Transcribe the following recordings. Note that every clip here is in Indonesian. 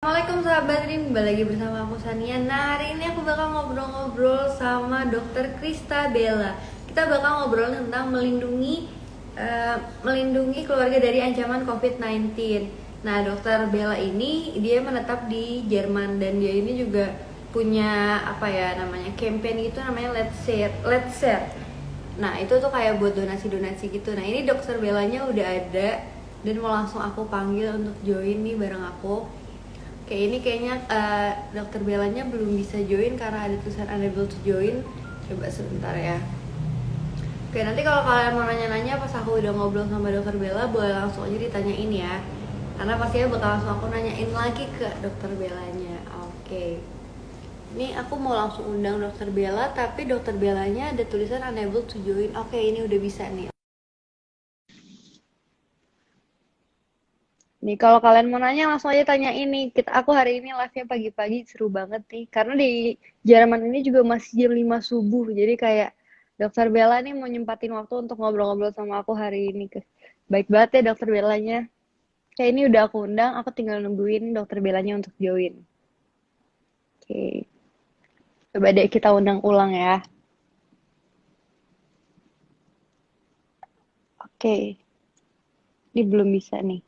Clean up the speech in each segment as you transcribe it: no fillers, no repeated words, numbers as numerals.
Assalamualaikum sahabat Dream, kembali lagi bersama aku Sania. Nah, hari ini aku bakal ngobrol-ngobrol sama Dokter Krista Bella. Kita bakal ngobrol tentang melindungi keluarga dari ancaman COVID-19. Nah, Dokter Bella ini dia menetap di Jerman dan dia ini juga punya apa ya namanya campaign gitu namanya Let's Share. Nah, itu tuh kayak buat donasi-donasi gitu. Nah, ini Dokter Bellanya udah ada dan mau langsung aku panggil untuk join nih bareng aku. Kayak ini kayaknya dokter Belanya belum bisa join karena ada tulisan unable to join. Coba sebentar ya. Oke, nanti kalau kalian mau nanya-nanya pas aku udah ngobrol sama dokter Bella, boleh langsung aja ditanyain ya. Karena pastinya bakal langsung aku nanyain lagi ke dokter Bellanya. Oke. Ini aku mau langsung undang dokter Bella, tapi dokter Bellanya ada tulisan unable to join. Oke, ini udah bisa nih. Nih kalau kalian mau nanya langsung aja tanya ini. Aku hari ini live-nya pagi-pagi seru banget nih. Karena di Jerman ini juga masih jam 5 subuh. Jadi kayak Dokter Bella nih mau nyempatin waktu untuk ngobrol-ngobrol sama aku hari ini. Baik banget ya Dokter Bellanya. Kayak ini udah aku undang, aku tinggal nungguin Dokter Bellanya untuk join. Oke. Coba deh kita undang ulang ya. Oke. Ini belum bisa nih.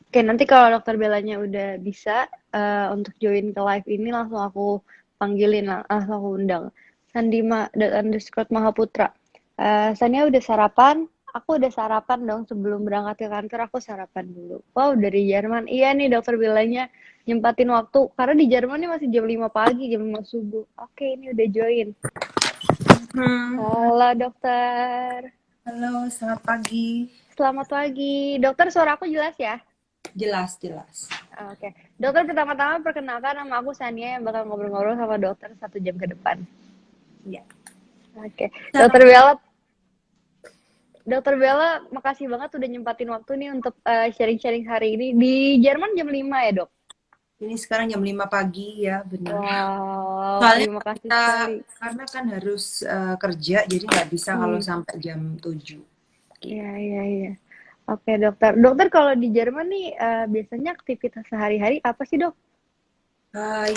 Oke, nanti kalau dokter Belanya udah bisa untuk join ke live ini langsung aku panggilin, langsung aku undang. Sandima_underscore Mahaputra. Sania udah sarapan? Aku udah sarapan dong sebelum berangkat ke kantor aku sarapan dulu. Wow, dari Jerman. Iya nih dokter Belanya nyempatin waktu. Karena di Jerman ini masih jam 5 pagi, jam 5 subuh. Oke, ini udah join. Hmm, Halo dokter. halo, selamat pagi. Selamat pagi. Dokter, suara aku jelas ya? Jelas, jelas. Oke, dokter pertama-tama perkenalkan nama aku Sania yang bakal ngobrol-ngobrol sama dokter 1 jam ke depan. Ya. Oke, Cara dokter Bella, dokter Bella, makasih banget udah nyempatin waktu nih untuk sharing-sharing hari ini di Jerman jam 5 ya dok? ini sekarang jam 5 pagi ya, benar. Wow, Soalnya terima kasih kita sekali. karena kan harus kerja, jadi nggak bisa kalau Hmm, sampai jam 7. Gitu. iya iya iya. Oke dokter, dokter kalau di Jerman nih biasanya aktivitas sehari-hari apa sih dok?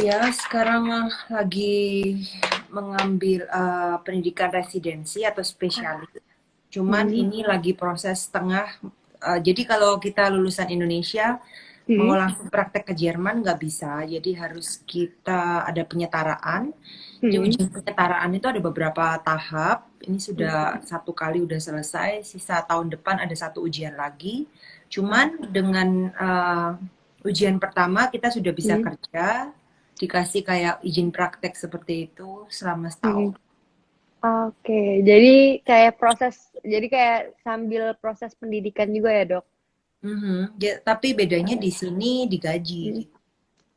Ya, sekarang lagi mengambil pendidikan residensi atau spesialis. Cuman Hmm, ini lagi proses setengah. Jadi kalau kita lulusan Indonesia mau hmm, langsung praktek ke Jerman nggak bisa. Jadi harus kita ada penyetaraan. Jadi hmm, ujian penyetaraan itu ada beberapa tahap. Ini sudah hmm. satu kali udah selesai. Sisa tahun depan ada satu ujian lagi. Cuman dengan ujian pertama kita sudah bisa Hmm, kerja, dikasih kayak izin praktek seperti itu selama hmm. setahun. Oke, jadi kayak sambil proses pendidikan juga ya, Dok? Mhm. Tapi bedanya di sini digaji Hmm. gitu.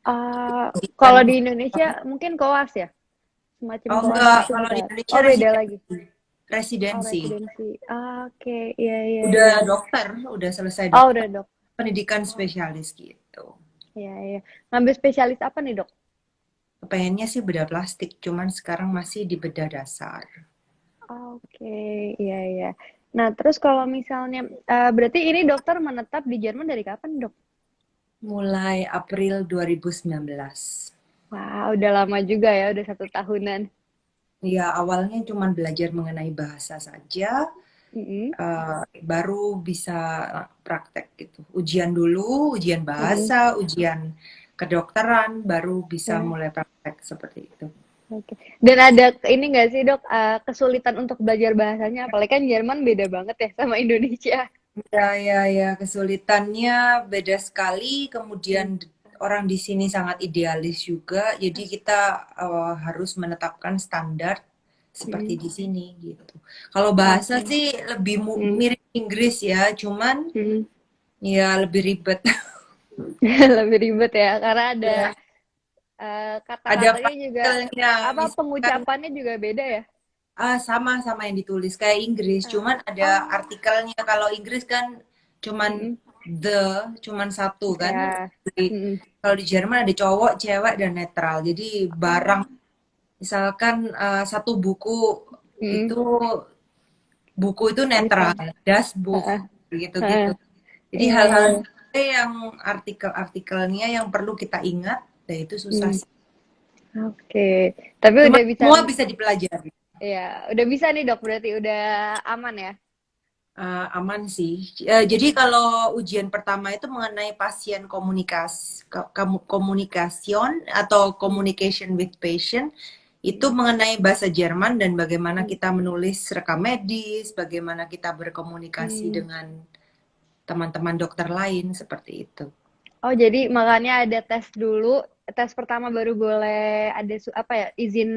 Ah, Bukan, kalau di Indonesia mungkin koas ya, semacam oh koas enggak, gitu kalau di kita. Indonesia Oh beda lagi. residensi. Oh Residensi. residensi. Oke, iya iya Udah iya. dokter, udah selesai Oh dokter. udah dok. Pendidikan Oh spesialis gitu. iya iya. Ngambil spesialis apa nih dok? Pengennya sih bedah plastik, cuman sekarang masih di bedah dasar. Oke, iya iya. Nah terus kalau misalnya, berarti ini dokter menetap di Jerman dari kapan dok? Mulai April 2019. Wah udah lama juga ya, udah 1 tahunan. Ya, awalnya cuman belajar mengenai bahasa saja, Mm-mm, baru bisa praktek gitu. Ujian dulu, ujian mm-mm. bahasa, ujian kedokteran, baru bisa Ya. mulai praktek seperti itu. Oke. Dan ada ini nggak sih dok, kesulitan untuk belajar bahasanya? Apalagi kan Jerman beda banget ya sama Indonesia. Ya, ya, ya, kesulitannya beda sekali. Kemudian Hmm. orang di sini sangat idealis juga, jadi kita harus menetapkan standar seperti Hmm. di sini gitu. Kalau bahasa Oke. sih lebih Hmm. mirip Inggris ya, cuman Hmm. ya lebih ribet. Lebih ribet ya, karena ada Ya, ada kata-katanya juga, partikelnya, apa misalkan pengucapannya juga beda ya. sama-sama yang ditulis kayak Inggris, cuman ada Oh. artikelnya. Kalau Inggris kan cuman Mm-mm. cuman satu kan. Ya. Jadi, Mm-mm. kalau di Jerman ada cowok, cewek, dan netral. Jadi barang, Oh. misalkan satu itu Mm-mm. buku itu netral, Bisa. das Buch Heeh, gitu-gitu. heeh. Jadi Iya hal-hal iya. yang artikel-artikelnya yang perlu kita ingat, dan itu susah Hmm. sih. Oke. Tapi Cuma udah bisa, semua bisa dipelajari. ya, udah bisa nih dok. Berarti udah aman ya? Aman sih. Jadi kalau ujian pertama itu mengenai pasien komunikasi atau Hmm. communication with patient, itu Hmm. mengenai bahasa Jerman dan bagaimana Hmm. kita menulis rekam medis, bagaimana kita berkomunikasi Hmm. dengan teman-teman dokter lain seperti itu. Oh, jadi makanya ada tes dulu. Tes pertama baru boleh ada apa ya, izin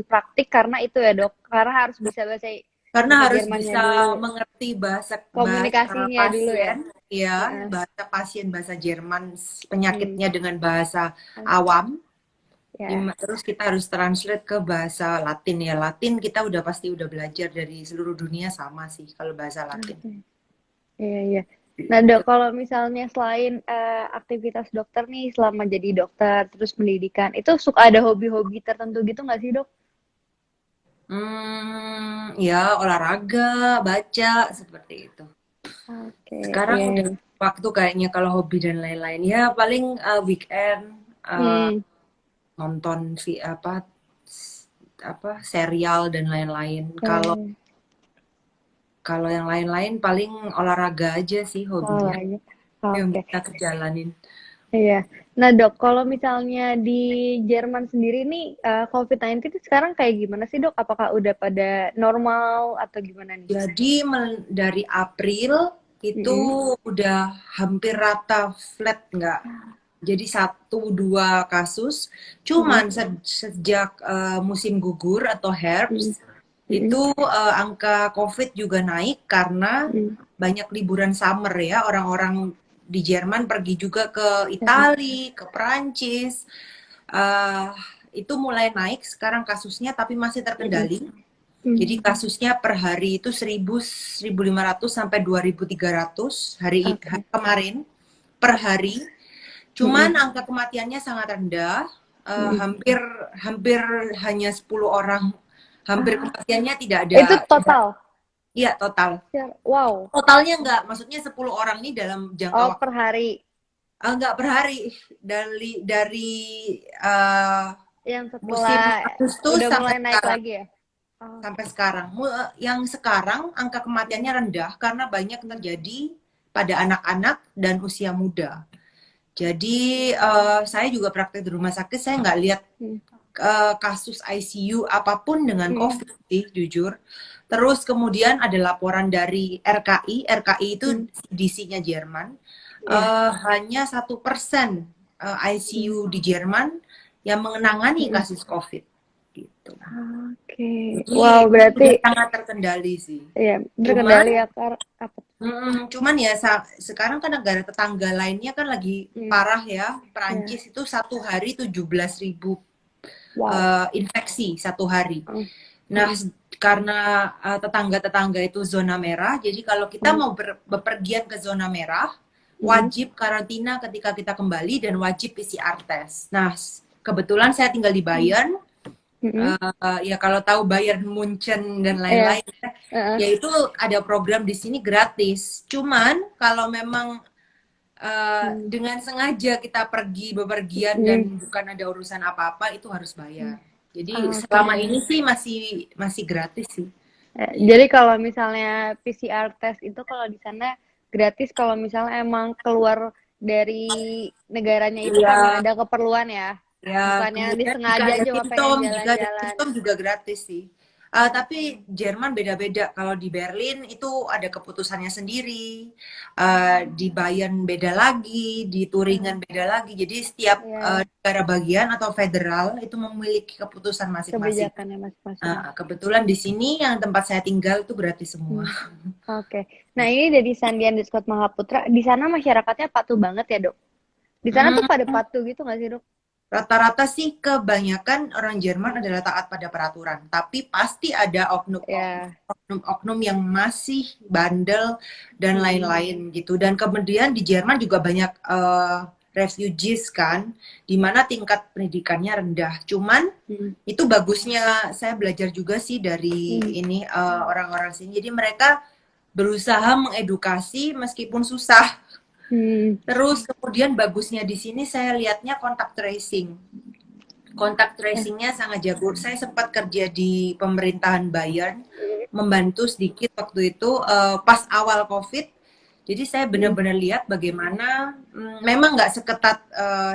praktik karena itu ya, Dok. Karena harus bisa bahasa Karena bahasa harus Jermannya bisa dulu. mengerti bahasa bahasa Komunikasinya dulu ya. pasien, ya, Heeh. bahasa pasien, bahasa Jerman, Hmm. penyakitnya dengan bahasa awam. Ya. Terus kita harus translate ke bahasa Latin ya. Latin kita udah pasti udah belajar dari seluruh dunia sama sih kalau bahasa Latin. Oke. Iya, iya. Nah, Dok, kalau misalnya selain aktivitas dokter nih selama jadi dokter terus pendidikan, itu suka ada hobi-hobi tertentu gitu nggak sih, Dok? Ya olahraga, baca seperti itu. Oke, Sekarang iya, udah iya. waktu kayaknya kalau hobi dan lain-lain. Ya paling weekend uh, Hmm. nonton apa serial dan lain-lain. Kalau Eh, kalau yang lain-lain paling olahraga aja sih hobinya olahraga. yang Oke. bisa kejalanin. Iya. Nah, Dok, kalau misalnya di Jerman sendiri nih, COVID-19 itu sekarang kayak gimana sih, Dok? Apakah udah pada normal atau gimana nih? Jadi dari April itu Mm-mm. udah hampir rata flat nggak. Jadi 1-2 kasus. Mm-mm. Cuman sejak musim gugur atau Mm-mm. herbst Mm-mm. itu angka COVID juga naik karena Mm-mm. banyak liburan summer ya. Orang-orang di Jerman pergi juga ke Mm-mm. Italia, ke Perancis. Eh, itu mulai naik sekarang kasusnya tapi masih Mm-mm. terkendali. Jadi Mm. kasusnya per hari itu 1.000, 1.500 sampai 2.300 hari Oke. kemarin per hari. Cuman Mm-mm. angka kematiannya sangat rendah, Mm-mm. hampir hampir hanya 10 orang. Hampir Ah, kematiannya tidak itu ada, tidak, total. iya total. Wow. Totalnya enggak, maksudnya 10 orang ini dalam jangka Oh, waktu per hari. enggak per hari dari eh, Yang musim setelah Agustus udah sampai mulai naik sekarang. lagi ya? Oke. Sampai sekarang. Yang sekarang angka kematiannya Mm. rendah karena banyak Mm. terjadi pada anak-anak dan usia muda. Jadi saya juga praktek di rumah sakit, saya nggak lihat Mm. kasus ICU apapun dengan Mm. COVID sih, jujur. Terus kemudian ada laporan dari RKI itu Mm. CDC-nya Jerman, Iya. hanya 1% Mm. ICU di Jerman yang menangani Mm. kasus COVID gitu. Oke. Jadi Wow, berarti udah sangat terkendali sih. ya Cuman, berkendali akar apa? cuman ya sekarang kan negara tetangga lainnya kan lagi Mm. parah ya. Ya. Perancis itu satu hari 17.000 Wow. infeksi satu hari. Mm. Nah, Mm. karena tetangga-tetangga itu zona merah, jadi kalau kita Mm. mau bepergian ke zona merah, Mm. wajib karantina ketika kita kembali dan wajib PCR test. Nah, kebetulan saya tinggal di Mm. Bayern. Mm. Ya kalau tahu Bayern Munchen dan Iya. lain-lain, Heeh. ya itu ada program di sini gratis. Cuman kalau memang Mm. dengan sengaja kita pergi bepergian dan Mm. bukan ada urusan apa-apa itu harus Mm. bayar. Jadi Oke. selama ini sih masih masih gratis sih. Jadi kalau misalnya PCR test itu kalau di sana gratis kalau misalnya emang keluar dari negaranya itu karena Iya, ada keperluan ya. ya, Bukannya kemudian disengaja cuma pengen jika ada jalan-jalan. simptom juga gratis sih. Tapi Oke. Jerman beda-beda. Kalau di Berlin itu ada keputusannya sendiri, di Oh, Bayern beda lagi, di eh, Turingen beda lagi. Jadi setiap ya, negara bagian atau federal itu memiliki keputusan masing-masing. kebijakannya masing-masing. Kebetulan di sini yang tempat saya tinggal itu gratis semua. Hmm. Oke. Nah, ini dari Sandian Scott Mahaputra. Di sana masyarakatnya patuh banget ya, Dok? Di sana tuh pada Hmm, patuh gitu nggak sih, Dok? Rata-rata sih kebanyakan orang Jerman adalah taat pada peraturan, tapi pasti ada Ya. oknum-oknum yang masih bandel dan Hmm. lain-lain gitu. Dan kemudian di Jerman juga banyak refugees kan, di mana tingkat pendidikannya rendah. Cuman Hmm. itu bagusnya saya belajar juga sih dari Hmm. ini orang-orang sini. Jadi mereka berusaha mengedukasi meskipun susah. Terus kemudian bagusnya di sini saya lihatnya kontak tracing. Kontak tracingnya sangat jago. Saya sempat kerja di pemerintahan Bayern, membantu sedikit waktu itu pas awal COVID. Jadi saya benar-benar lihat bagaimana memang nggak seketat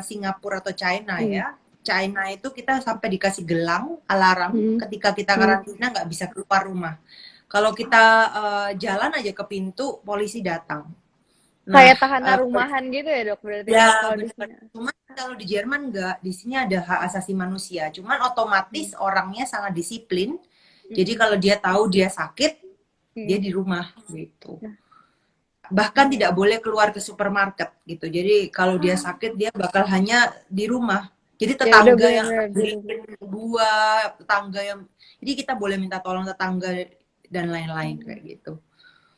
Singapura atau China ya. China itu kita sampai dikasih gelang, alarm ketika kita karantina nggak bisa keluar rumah. Kalau kita jalan aja ke pintu, polisi datang. Nah, Kayak tahanan rumahan gitu ya dok berarti ya kalau di benar. sini. Cuman kalau di Jerman enggak, di sini ada hak asasi manusia. Cuman otomatis orangnya sangat disiplin. Jadi kalau dia tahu dia sakit, dia di rumah gitu. Bahkan tidak boleh keluar ke supermarket gitu. Jadi kalau dia sakit dia bakal hanya di rumah. Jadi Ya udah tetangga yang bener-bener di beliin buah, tetangga yang jadi kita boleh minta tolong tetangga dan lain-lain kayak gitu.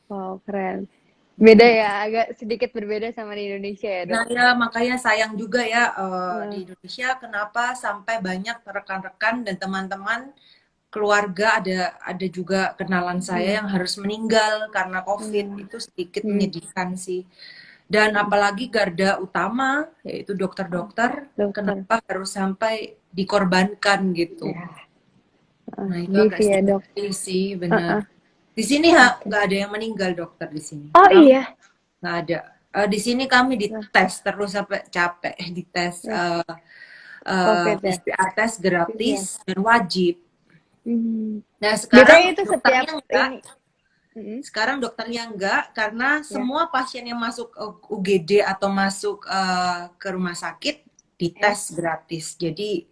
Wow, keren. Beda ya, agak sedikit berbeda sama di Indonesia ya, Nah Dok? ya makanya sayang juga ya di Indonesia kenapa sampai banyak rekan-rekan dan teman-teman keluarga ada juga kenalan saya yang harus meninggal karena COVID itu sedikit menyedihkan sih. Dan apalagi garda utama yaitu dokter-dokter Dokter. kenapa harus sampai dikorbankan gitu. Ya. Nah itu agak Gizi ya, Dok. sedih sih benar. Di sini nggak ada yang meninggal dokter di sini. Oh Kami iya. nggak ada. Di sini kami dites terus sampai capek dites COVID ya. PCR tes gratis dan wajib. Nah Biasanya sekarang itu setiap dokternya enggak. ini. Sekarang dokternya enggak karena semua pasien yang masuk UGD atau masuk ke rumah sakit dites gratis. Jadi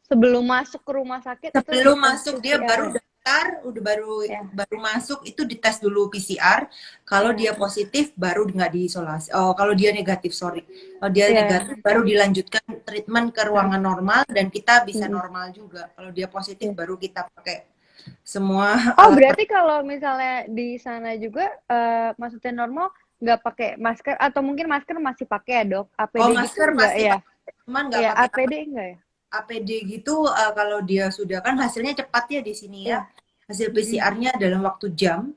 Sebelum masuk ke rumah sakit itu sebelum dites masuk dia PCR. baru daftar, udah baru masuk itu dites dulu PCR. Kalau dia positif baru nggak diisolasi. Oh, kalau dia negatif, sorry. Kalau dia negatif baru dilanjutkan treatment ke ruangan normal dan kita bisa normal juga. Kalau dia positif baru kita pakai semua Oh, alat berarti kalau misalnya di sana juga maksudnya normal nggak pakai masker atau mungkin masker masih pakai ya, Dok? APD gitu masker enggak pasti ya? pakai, cuman nggak Ya, pakai APD enggak ya? APD gitu kalau dia sudah kan hasilnya cepat ya di sini ya. Hasil PCR-nya dalam waktu jam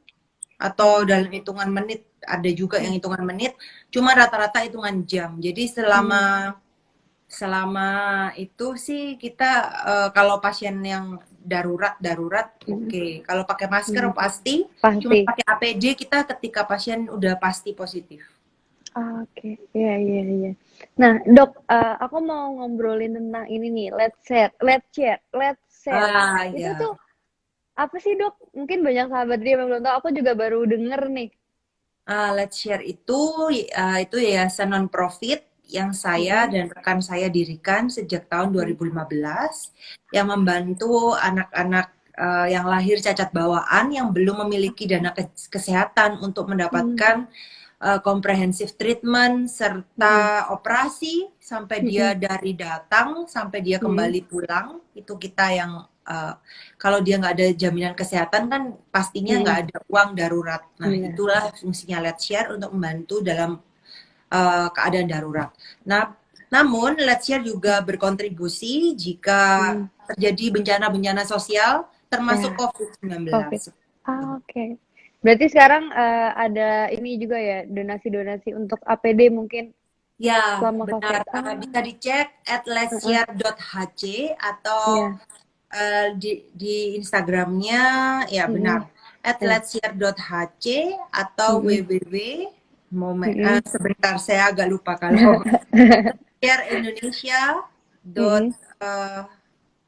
atau dalam hitungan menit, ada juga yang hitungan menit, cuma rata-rata hitungan jam. Jadi selama itu sih kita kalau pasien yang darurat oke. Kalau pakai masker pasti. Cuma pakai APD kita ketika pasien udah pasti positif. Oke, iya. Nah, Dok, aku mau ngobrolin tentang ini nih, let's share. Itu tuh apa sih, Dok? Mungkin banyak sahabat dia yang belum tahu. Aku juga baru denger nih. Let's Share itu yayasan non-profit yang saya dan rekan saya dirikan sejak tahun 2015 yang membantu anak-anak yang lahir cacat bawaan yang belum memiliki dana kesehatan untuk mendapatkan comprehensive treatment serta operasi sampai dia dari datang sampai dia kembali pulang. Itu kita yang kalau dia nggak ada jaminan kesehatan kan pastinya nggak ada uang darurat. Nah itulah fungsinya Let's Share untuk membantu dalam keadaan darurat. Nah namun Let's Share juga berkontribusi jika terjadi bencana-bencana sosial termasuk COVID-19. Oke. Berarti sekarang ada ini juga ya, donasi-donasi untuk APD mungkin ya, selama benar. COVID. Bisa dicek at letshare.hc atau di Instagramnya ya benar at letshare.hc atau www sebentar saya agak lupa kalau share Indonesia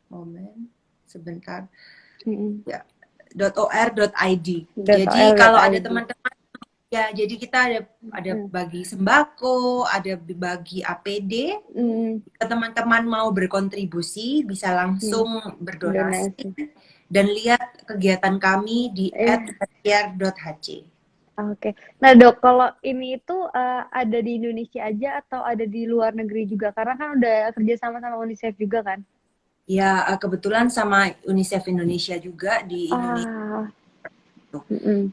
moment sebentar ya .or.id. Jadi kalau ada teman-teman ya, jadi kita ada bagi sembako, ada bagi APD. Jika teman-teman mau berkontribusi bisa langsung berdonasi dan lihat kegiatan kami di @letshare.hc. Oke. Nah, Dok, kalau ini itu ada di Indonesia aja atau ada di luar negeri juga? Karena kan udah kerja sama UNICEF juga kan? Ya, kebetulan sama UNICEF Indonesia juga di Indonesia.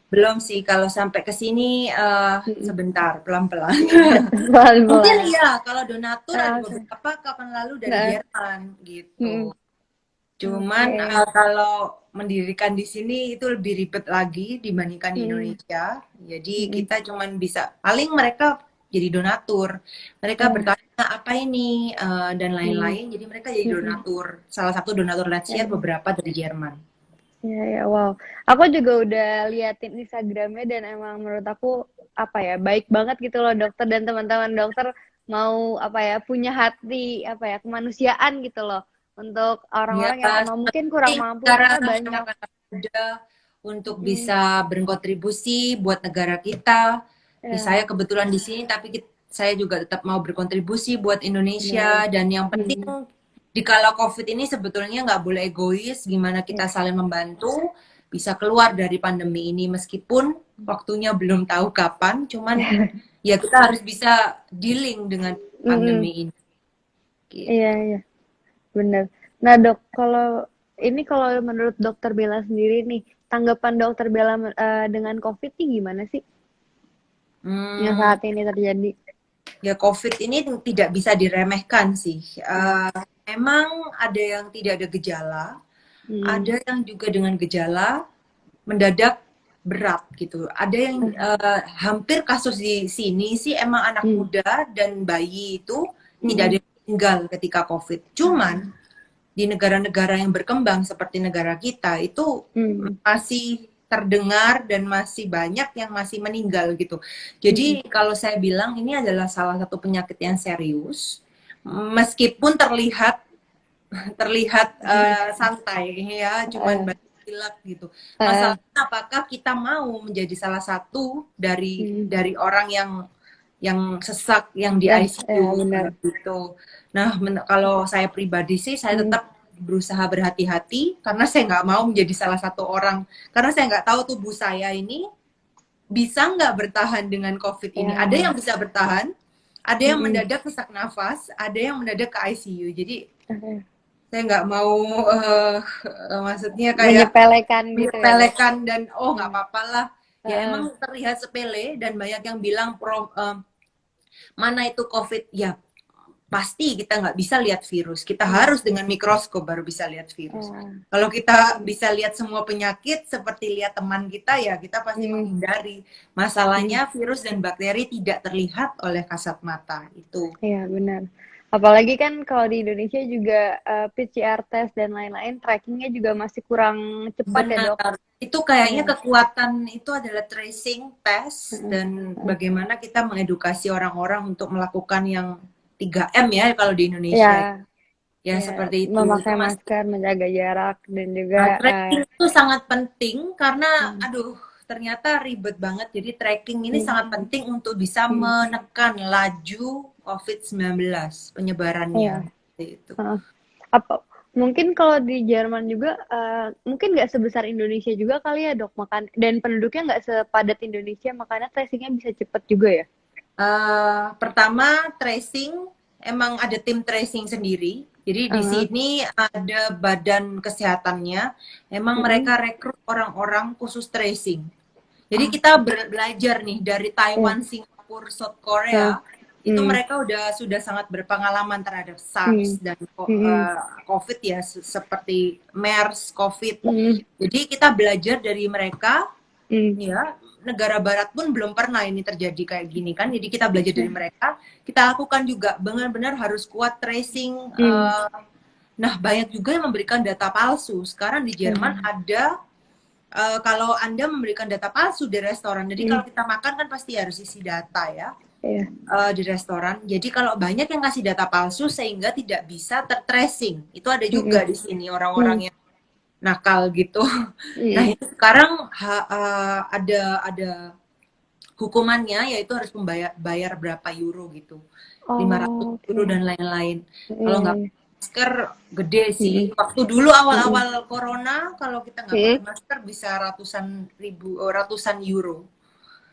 Belum sih, kalau sampai ke sini sebentar, pelan-pelan. Mungkin ya, kalau donatur ada beberapa kapan lalu dari Jerman gitu. Cuman Oke. kalau mendirikan di sini itu lebih ribet lagi dibandingkan di Mm-mm. Indonesia. Jadi Mm-mm. kita cuman bisa paling mereka jadi donatur. Mereka Eh, bertanya apa ini dan mm-mm. lain-lain. Jadi mereka jadi Mm-mm. donatur. Salah satu donatur Let's Share Eh, beberapa dari Jerman. ya, ya, wow. Aku juga udah liatin Instagramnya dan emang menurut aku apa ya baik banget gitu loh dokter dan teman-teman dokter mau apa ya punya hati apa ya kemanusiaan gitu loh untuk Ya, orang-orang yang emang mungkin kurang penting mampu karena sekarang banyak. anak-anak muda untuk Mm, bisa berkontribusi buat negara kita. Ya, saya ya, kebetulan di sini, tapi saya juga tetap mau berkontribusi buat benar. Indonesia. Dan yang penting Mm, di kala COVID ini sebetulnya nggak boleh egois. Gimana kita ya. saling membantu, bisa keluar dari pandemi ini meskipun waktunya belum tahu kapan. Cuman ya kita harus bisa dealing dengan Mm, pandemi ini. iya, Gitu. iya, benar. Nah, Dok, kalau menurut Dokter Bella sendiri nih, tanggapan Dokter Bella dengan COVID nih gimana sih yang Hmm, saat ini terjadi? Ya, COVID ini tidak bisa diremehkan sih. Ya. Memang ada yang tidak ada gejala, Mm. ada yang juga dengan gejala mendadak berat gitu. Ada yang hampir kasus di sini sih emang anak Mm. muda dan bayi itu tidak ada Mm-mm. yang meninggal ketika COVID. Cuman di negara-negara yang berkembang seperti negara kita itu Mm. masih terdengar dan masih banyak yang masih meninggal gitu. Mm. Jadi kalau saya bilang ini adalah salah satu penyakit yang serius, meskipun terlihat terlihat santai ya, cuman Eh, pilek gitu. eh, Masalahnya apakah kita mau menjadi salah satu dari mm. orang yang sesak yang di Ya, ya ICU benar. gitu. Nah, kalau saya pribadi sih saya Mm. tetap berusaha berhati-hati karena saya nggak mau menjadi salah satu orang karena saya nggak tahu tubuh saya ini bisa nggak bertahan dengan COVID ini. Ada Ya. yang bisa bertahan, ada yang Mm-mm. mendadak sesak nafas, ada yang mendadak ke ICU. Jadi Eh, saya nggak mau maksudnya kayak menyepelekan gitu ya, Dok. menyepelekan dan oh nggak Mm. apa-apa lah. Ya Eh, emang terlihat sepele dan banyak yang bilang mana itu COVID? Ya pasti kita nggak bisa lihat virus. Kita mm. harus dengan mikroskop baru bisa lihat virus. Eh, Kalau kita bisa lihat semua penyakit seperti lihat teman kita ya kita pasti mm. menghindari. Mm. Masalahnya virus dan bakteri tidak terlihat oleh kasat mata itu. Iya, benar. Apalagi kan kalau di Indonesia juga PCR test dan lain-lain trackingnya juga masih kurang cepat ya, Dok. Benar. Itu kayaknya Iya. kekuatan itu adalah tracing, test, Heeh, dan heeh. bagaimana kita mengedukasi orang-orang untuk melakukan yang 3M ya kalau di Iya, Indonesia. Ya iya, seperti itu memakai masih. masker, menjaga jarak dan juga Tracking itu sangat penting karena mm, aduh ternyata ribet banget. Jadi tracking ini sangat mm, penting untuk bisa mm, menekan laju COVID-19 penyebarannya. iya, Seperti itu. heeh. Apa mungkin kalau di Jerman juga mungkin nggak sebesar Indonesia juga kali ya, Dok, makan dan penduduknya nggak sepadat Indonesia, makanya tracingnya bisa cepet juga ya. Pertama, tracing emang ada tim tracing sendiri. Jadi di Heeh, sini ada badan kesehatannya. Emang mm, mereka rekrut orang-orang khusus tracing. Jadi ah, kita belajar nih dari iya, Taiwan, Singapura, South heeh, Korea. Itu mm, mereka sudah sangat berpengalaman terhadap mm, SARS dan mm, COVID ya seperti MERS, COVID. mm, Jadi kita belajar dari mereka. mm, Ya, negara barat pun belum pernah ini terjadi kayak gini kan. Jadi kita belajar dari iya, mereka, kita lakukan juga benar-benar harus kuat tracing. mm, Nah, banyak juga yang memberikan data palsu. Sekarang di Jerman iya, ada kalau Anda memberikan data palsu di restoran. Jadi mm, kalau kita makan kan pasti harus isi data ya iya, di restoran. Jadi kalau banyak yang kasih data palsu sehingga tidak bisa tertracing. Itu ada mm, juga di sini mm, orang-orang yang nakal gitu. Nah, mm, itu sekarang ada hukumannya yaitu harus bayar berapa euro gitu. 500 oh, euro oke, dan lain-lain. iya, Kalau nggak iya, masker gede sih. mm, Waktu dulu mm, awal-awal corona kalau kita nggak pakai mm. masker bisa ratusan ribu, ratusan euro.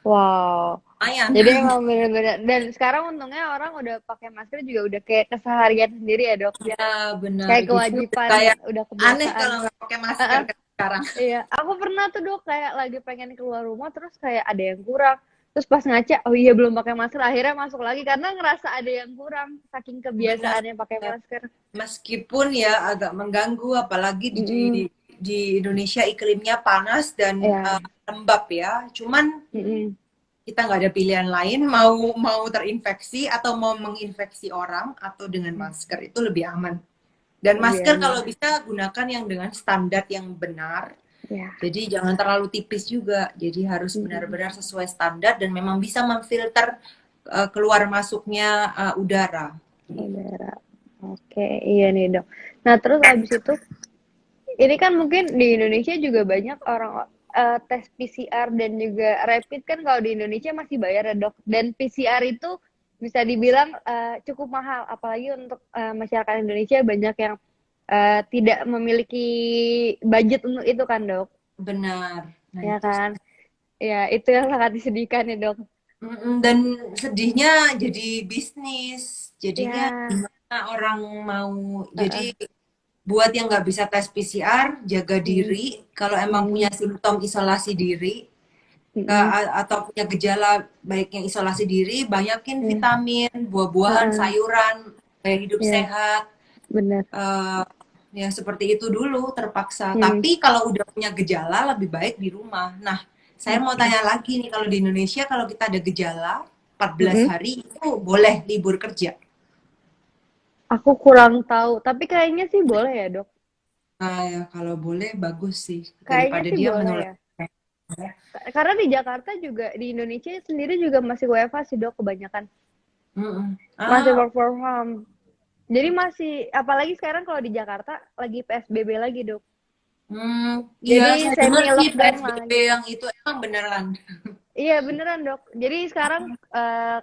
Wow. Lumayan. Jadi emang bener-bener dan sekarang untungnya orang udah pakai masker juga udah kayak keseharian sendiri ya, Dok. Ya benar. Kayak Justru kewajiban, kayak udah aneh kebiasaan. kalau nggak pakai Heeh, masker kan sekarang. iya, aku pernah tuh, Dok, kayak lagi pengen keluar rumah terus kayak ada yang kurang. terus pas ngaca, oh iya belum pakai masker, akhirnya masuk lagi karena ngerasa ada yang kurang saking Benar. kebiasaannya pakai masker. Meskipun ya agak mengganggu, apalagi Mm-mm. di Indonesia iklimnya panas dan Ya. lembab ya. Cuman Mm-mm. kita nggak ada pilihan lain, mau mau terinfeksi atau mau menginfeksi orang atau dengan masker itu lebih aman. Dan Lebih masker aman. kalau bisa gunakan yang dengan standar yang benar. Ya. Jadi jangan terlalu tipis juga. Jadi harus Mm-mm. benar-benar sesuai standar dan memang bisa memfilter keluar masuknya udara. Udara. Oke, iya nih dok. Nah terus abis itu, ini kan mungkin di Indonesia juga banyak orang tes PCR dan juga rapid kan kalau di Indonesia masih bayar ya dok. Dan PCR itu bisa dibilang cukup mahal, apalagi untuk masyarakat Indonesia banyak yang tidak memiliki budget untuk itu kan dok, Benar. Nah ya itu. kan? Ya itu yang sangat disedihkan ya dok. Dan sedihnya jadi bisnis. Jadinya Ya, gimana orang mau, uh, jadi buat yang nggak bisa tes PCR, jaga mm, diri. Kalau emang punya mm, simptom, isolasi diri. mm, Atau punya gejala, baiknya isolasi diri, banyakin mm, vitamin, buah-buahan, uh, sayuran, gaya hidup ya sehat. benar. eh, ya seperti itu dulu terpaksa. Mm, Tapi kalau udah punya gejala lebih baik di rumah. Nah, saya mau oke. tanya lagi nih, kalau di Indonesia kalau kita ada gejala 14 Mm-mm. hari itu boleh libur kerja. Aku kurang tahu, tapi kayaknya sih boleh ya dok. Nah, ya, kalau boleh bagus sih Kayaknya daripada sih dia boleh menular. ya. Karena di Jakarta juga, di Indonesia sendiri juga masih WFH sih dok kebanyakan. Mm-mm. Masih Ah, work from home. Jadi masih, apalagi sekarang kalau di Jakarta lagi PSBB lagi dok. iya Jadi saya dengar semi sih lockdown PSBB lagi. yang itu emang beneran. Iya beneran dok. Jadi sekarang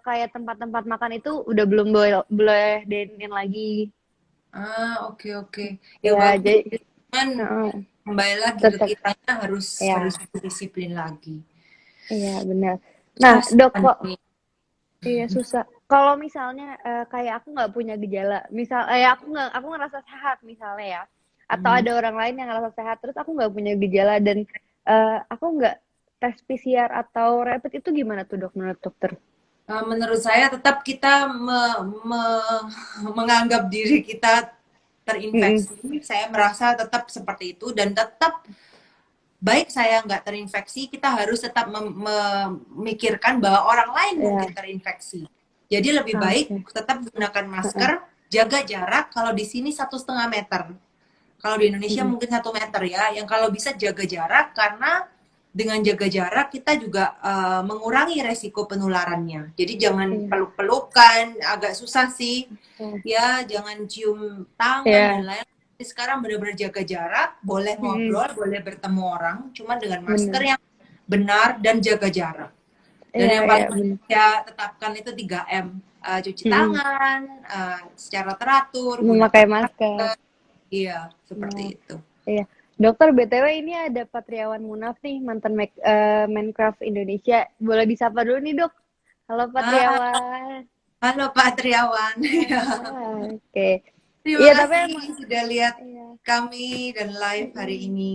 kayak tempat-tempat makan itu udah belum boleh boleh dine in lagi. Ah, oke oke. Ya Ya bagus. jadi Cuman kembali lagi ke tetap kitanya harus harus ya. disiplin lagi. Iya benar. Nah Susah dok kok, nih. iya susah. Kalau misalnya kayak aku nggak punya gejala, misal aku ngerasa sehat misalnya ya, atau Hmm. ada orang lain yang ngerasa sehat, terus aku nggak punya gejala dan aku nggak tes PCR atau rapid itu gimana tuh dok menurut dokter? Menurut saya tetap kita menganggap diri kita Mm-mm. terinfeksi. Saya merasa tetap seperti itu dan tetap baik saya nggak terinfeksi, kita harus tetap memikirkan bahwa orang lain mungkin Ya, terinfeksi. Jadi lebih baik oke. tetap gunakan Heeh. masker, jaga jarak. Kalau di sini 1,5 meter, kalau di Indonesia Mm-mm. mungkin 1 meter ya. Yang kalau bisa jaga jarak karena dengan jaga jarak kita juga mengurangi resiko penularannya. Jadi jangan Iya. peluk-pelukan, agak susah sih Ya. ya, jangan cium tangan dan Ya. lain-lain. Sekarang benar-benar jaga jarak, boleh Mm-mm. ngobrol, boleh bertemu orang, cuma dengan masker Benar. yang benar dan jaga jarak. Dan Iya, yang iya paling benar. saya tetapkan itu 3M. Cuci Mm-mm. tangan secara teratur, Memakai gunakan masker. masker. Iya, seperti Ya. itu. Iya. Dokter BTW ini ada Patriawan Munaf nih, mantan Menkraf Indonesia. Boleh disapa dulu nih, Dok. Halo Ah, Patriawan. halo Pak Triawan. Oke. Terima Iya, tapi kasih emang sudah lihat iya. kami dan live hari Mm-mm. ini.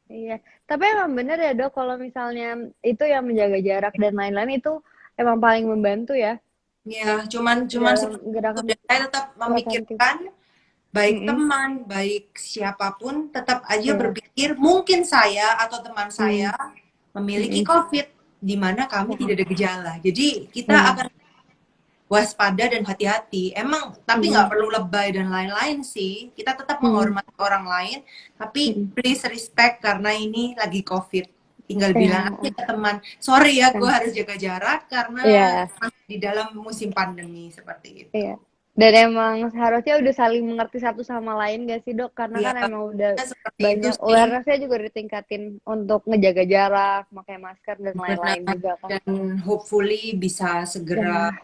Iya. Tapi emang bener ya, Dok, kalau misalnya itu yang menjaga jarak dan lain-lain itu emang paling membantu ya Ya, cuman cuman dalam seperti itu gerakan dan saya tetap preventif. memikirkan baik Mm-mm. teman, baik siapapun tetap aja Iya. berpikir mungkin saya atau teman saya Mm. memiliki Mm-mm. COVID di mana kami Ya, tidak ada gejala. Jadi kita benar. akan waspada dan hati-hati. Emang tapi nggak Mm-mm. perlu lebay dan lain-lain sih. Kita tetap Mm-mm. menghormati orang lain, tapi Mm-mm. please respect karena ini lagi COVID. Tinggal bilang aja Ya, ke teman, sorry ya gue kan. harus jaga jarak karena Iya. masih di dalam musim pandemi seperti itu. Iya. Dan emang seharusnya udah saling mengerti satu sama lain gak sih dok? Karena Ya, kan emang udah seperti itu banyak sih. awareness-nya juga ditingkatin untuk ngejaga jarak, pakai masker dan Benar. lain-lain juga kan. Dan hopefully bisa segera Ya,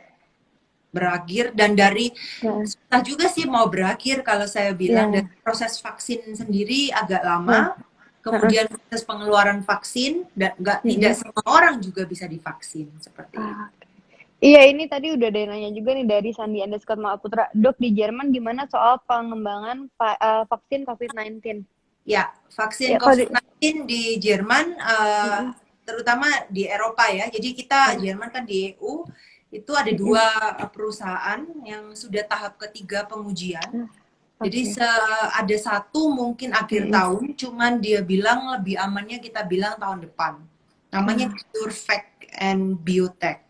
berakhir dan dari ya, susah juga sih mau berakhir kalau saya bilang dari ya, proses vaksin sendiri agak ya, lama, ya. kemudian proses pengeluaran vaksin dan nggak tidak Mm-mm. semua orang juga bisa divaksin seperti itu. Ah, iya, ini tadi udah ada yang nanya juga nih dari Sandi underscore Mahaputra. Dok, di Jerman gimana soal pengembangan vaksin COVID-19? Ya, vaksin Ya, kalau di... COVID-19 di Jerman Mm-mm. terutama di Eropa ya. Jadi kita Jerman kan di EU itu ada 2 perusahaan yang sudah tahap ketiga pengujian. Jadi Oke. ada satu mungkin akhir tahun, cuman dia bilang lebih amannya kita bilang tahun depan. Namanya CureVac and Biotech.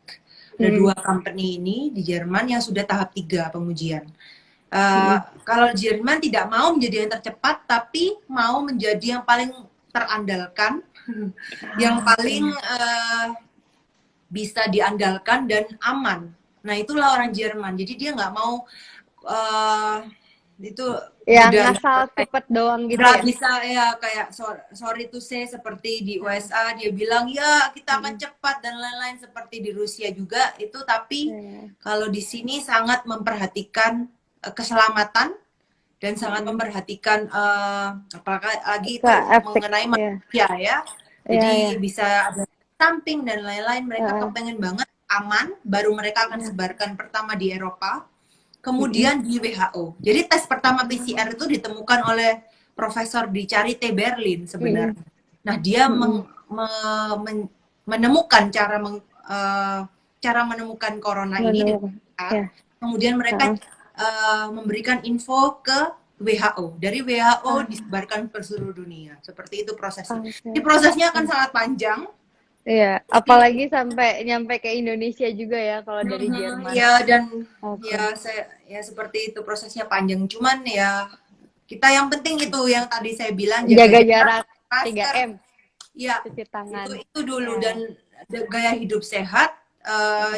Ada 2 company ini di Jerman yang sudah tahap 3 pengujian. Kalau Jerman tidak mau menjadi yang tercepat, tapi mau menjadi yang paling terandalkan, yang paling bisa diandalkan dan aman. Nah itulah orang Jerman. Jadi dia nggak mau itu Ya, udah ngasal cepet doang gitu nggak ya. bisa ya kayak sorry to say seperti di USA dia bilang ya kita akan cepat dan lain-lain seperti di Rusia juga itu, tapi kalau di sini sangat memperhatikan keselamatan dan sangat memperhatikan apalagi itu mengenai manusia ya. Jadi bisa ada samping dan lain-lain, mereka kepengen banget aman, baru mereka akan sebarkan pertama di Eropa, kemudian di WHO. Jadi tes pertama PCR itu ditemukan oleh profesor di Charité Berlin sebenarnya. Nah dia menemukan cara menemukan corona ini, kemudian mereka memberikan info ke WHO. Dari WHO disebarkan ke seluruh dunia. Seperti itu prosesnya. Jadi prosesnya akan sangat panjang. Iya, apalagi sampai nyampe ke Indonesia juga ya kalau dari Jerman. Ya dan ya seperti itu prosesnya panjang. Cuman ya kita yang penting itu yang tadi saya bilang jaga jarak 3M. Ya, cuci tangan. Itu dulu dan gaya hidup sehat,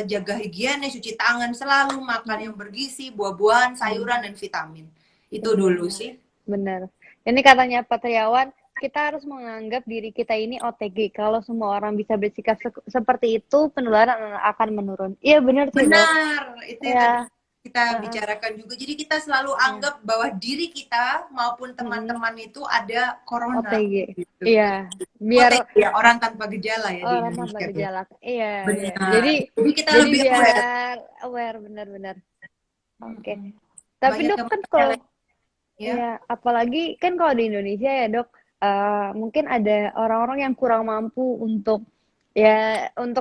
jaga higienis, cuci tangan selalu, makan yang bergizi, buah-buahan, sayuran dan vitamin. Itu dulu sih. Benar. Ini katanya Pak Triawan, kita harus menganggap diri kita ini OTG. Kalau semua orang bisa bersikap seperti itu, penularan akan menurun. Iya benar sih. Benar, itu yang kita bicarakan juga. Jadi kita selalu anggap bahwa diri kita maupun teman-teman itu ada corona. OTG. Gitu. Iya. Biar OTG, ya, orang tanpa gejala ya di orang Indonesia. tanpa gejala. Iya. Benar. Jadi kita lebih aware benar-benar. Oke. Tapi Dok kan kalau ya apalagi kan kalau di Indonesia ya Dok, mungkin ada orang-orang yang kurang mampu untuk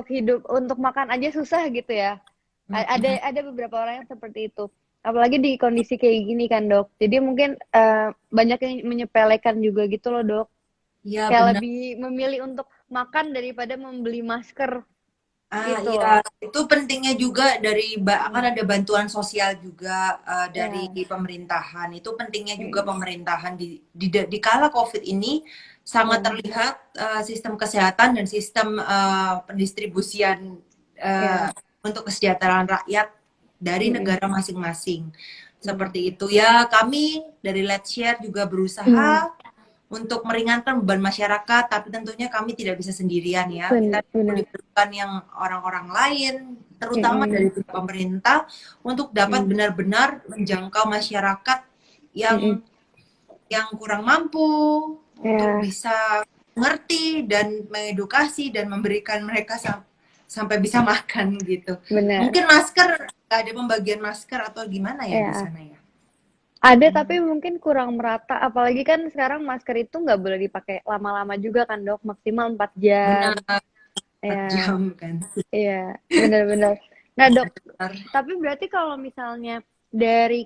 hidup, untuk makan aja susah gitu ya. Ada beberapa orang yang seperti itu. Apalagi di kondisi kayak gini kan Dok. Jadi mungkin banyak yang menyepelekan juga gitu loh Dok. Ya, kayak lebih memilih untuk makan daripada membeli masker. Gitu. Iya, itu pentingnya juga akan ada bantuan sosial juga dari pemerintahan. Itu pentingnya juga pemerintahan di kala COVID ini sangat terlihat sistem kesehatan dan sistem pendistribusian untuk kesejahteraan rakyat dari negara masing-masing. Seperti itu ya, kami dari Let's Share juga berusaha untuk meringankan beban masyarakat, tapi tentunya kami tidak bisa sendirian ya. Kita diperlukan yang orang-orang lain, terutama dari pemerintah, untuk dapat benar-benar menjangkau masyarakat yang kurang mampu, untuk bisa mengerti dan mengedukasi dan memberikan mereka sampai bisa makan gitu. Bener. Mungkin masker, nggak ada pembagian masker atau gimana ya di sana ya? Ada tapi mungkin kurang merata, apalagi kan sekarang masker itu nggak boleh dipakai lama-lama juga kan Dok, maksimal 4 jam. Benar, 4 jam kan. Iya, benar-benar. Nah Dok, tapi berarti kalau misalnya dari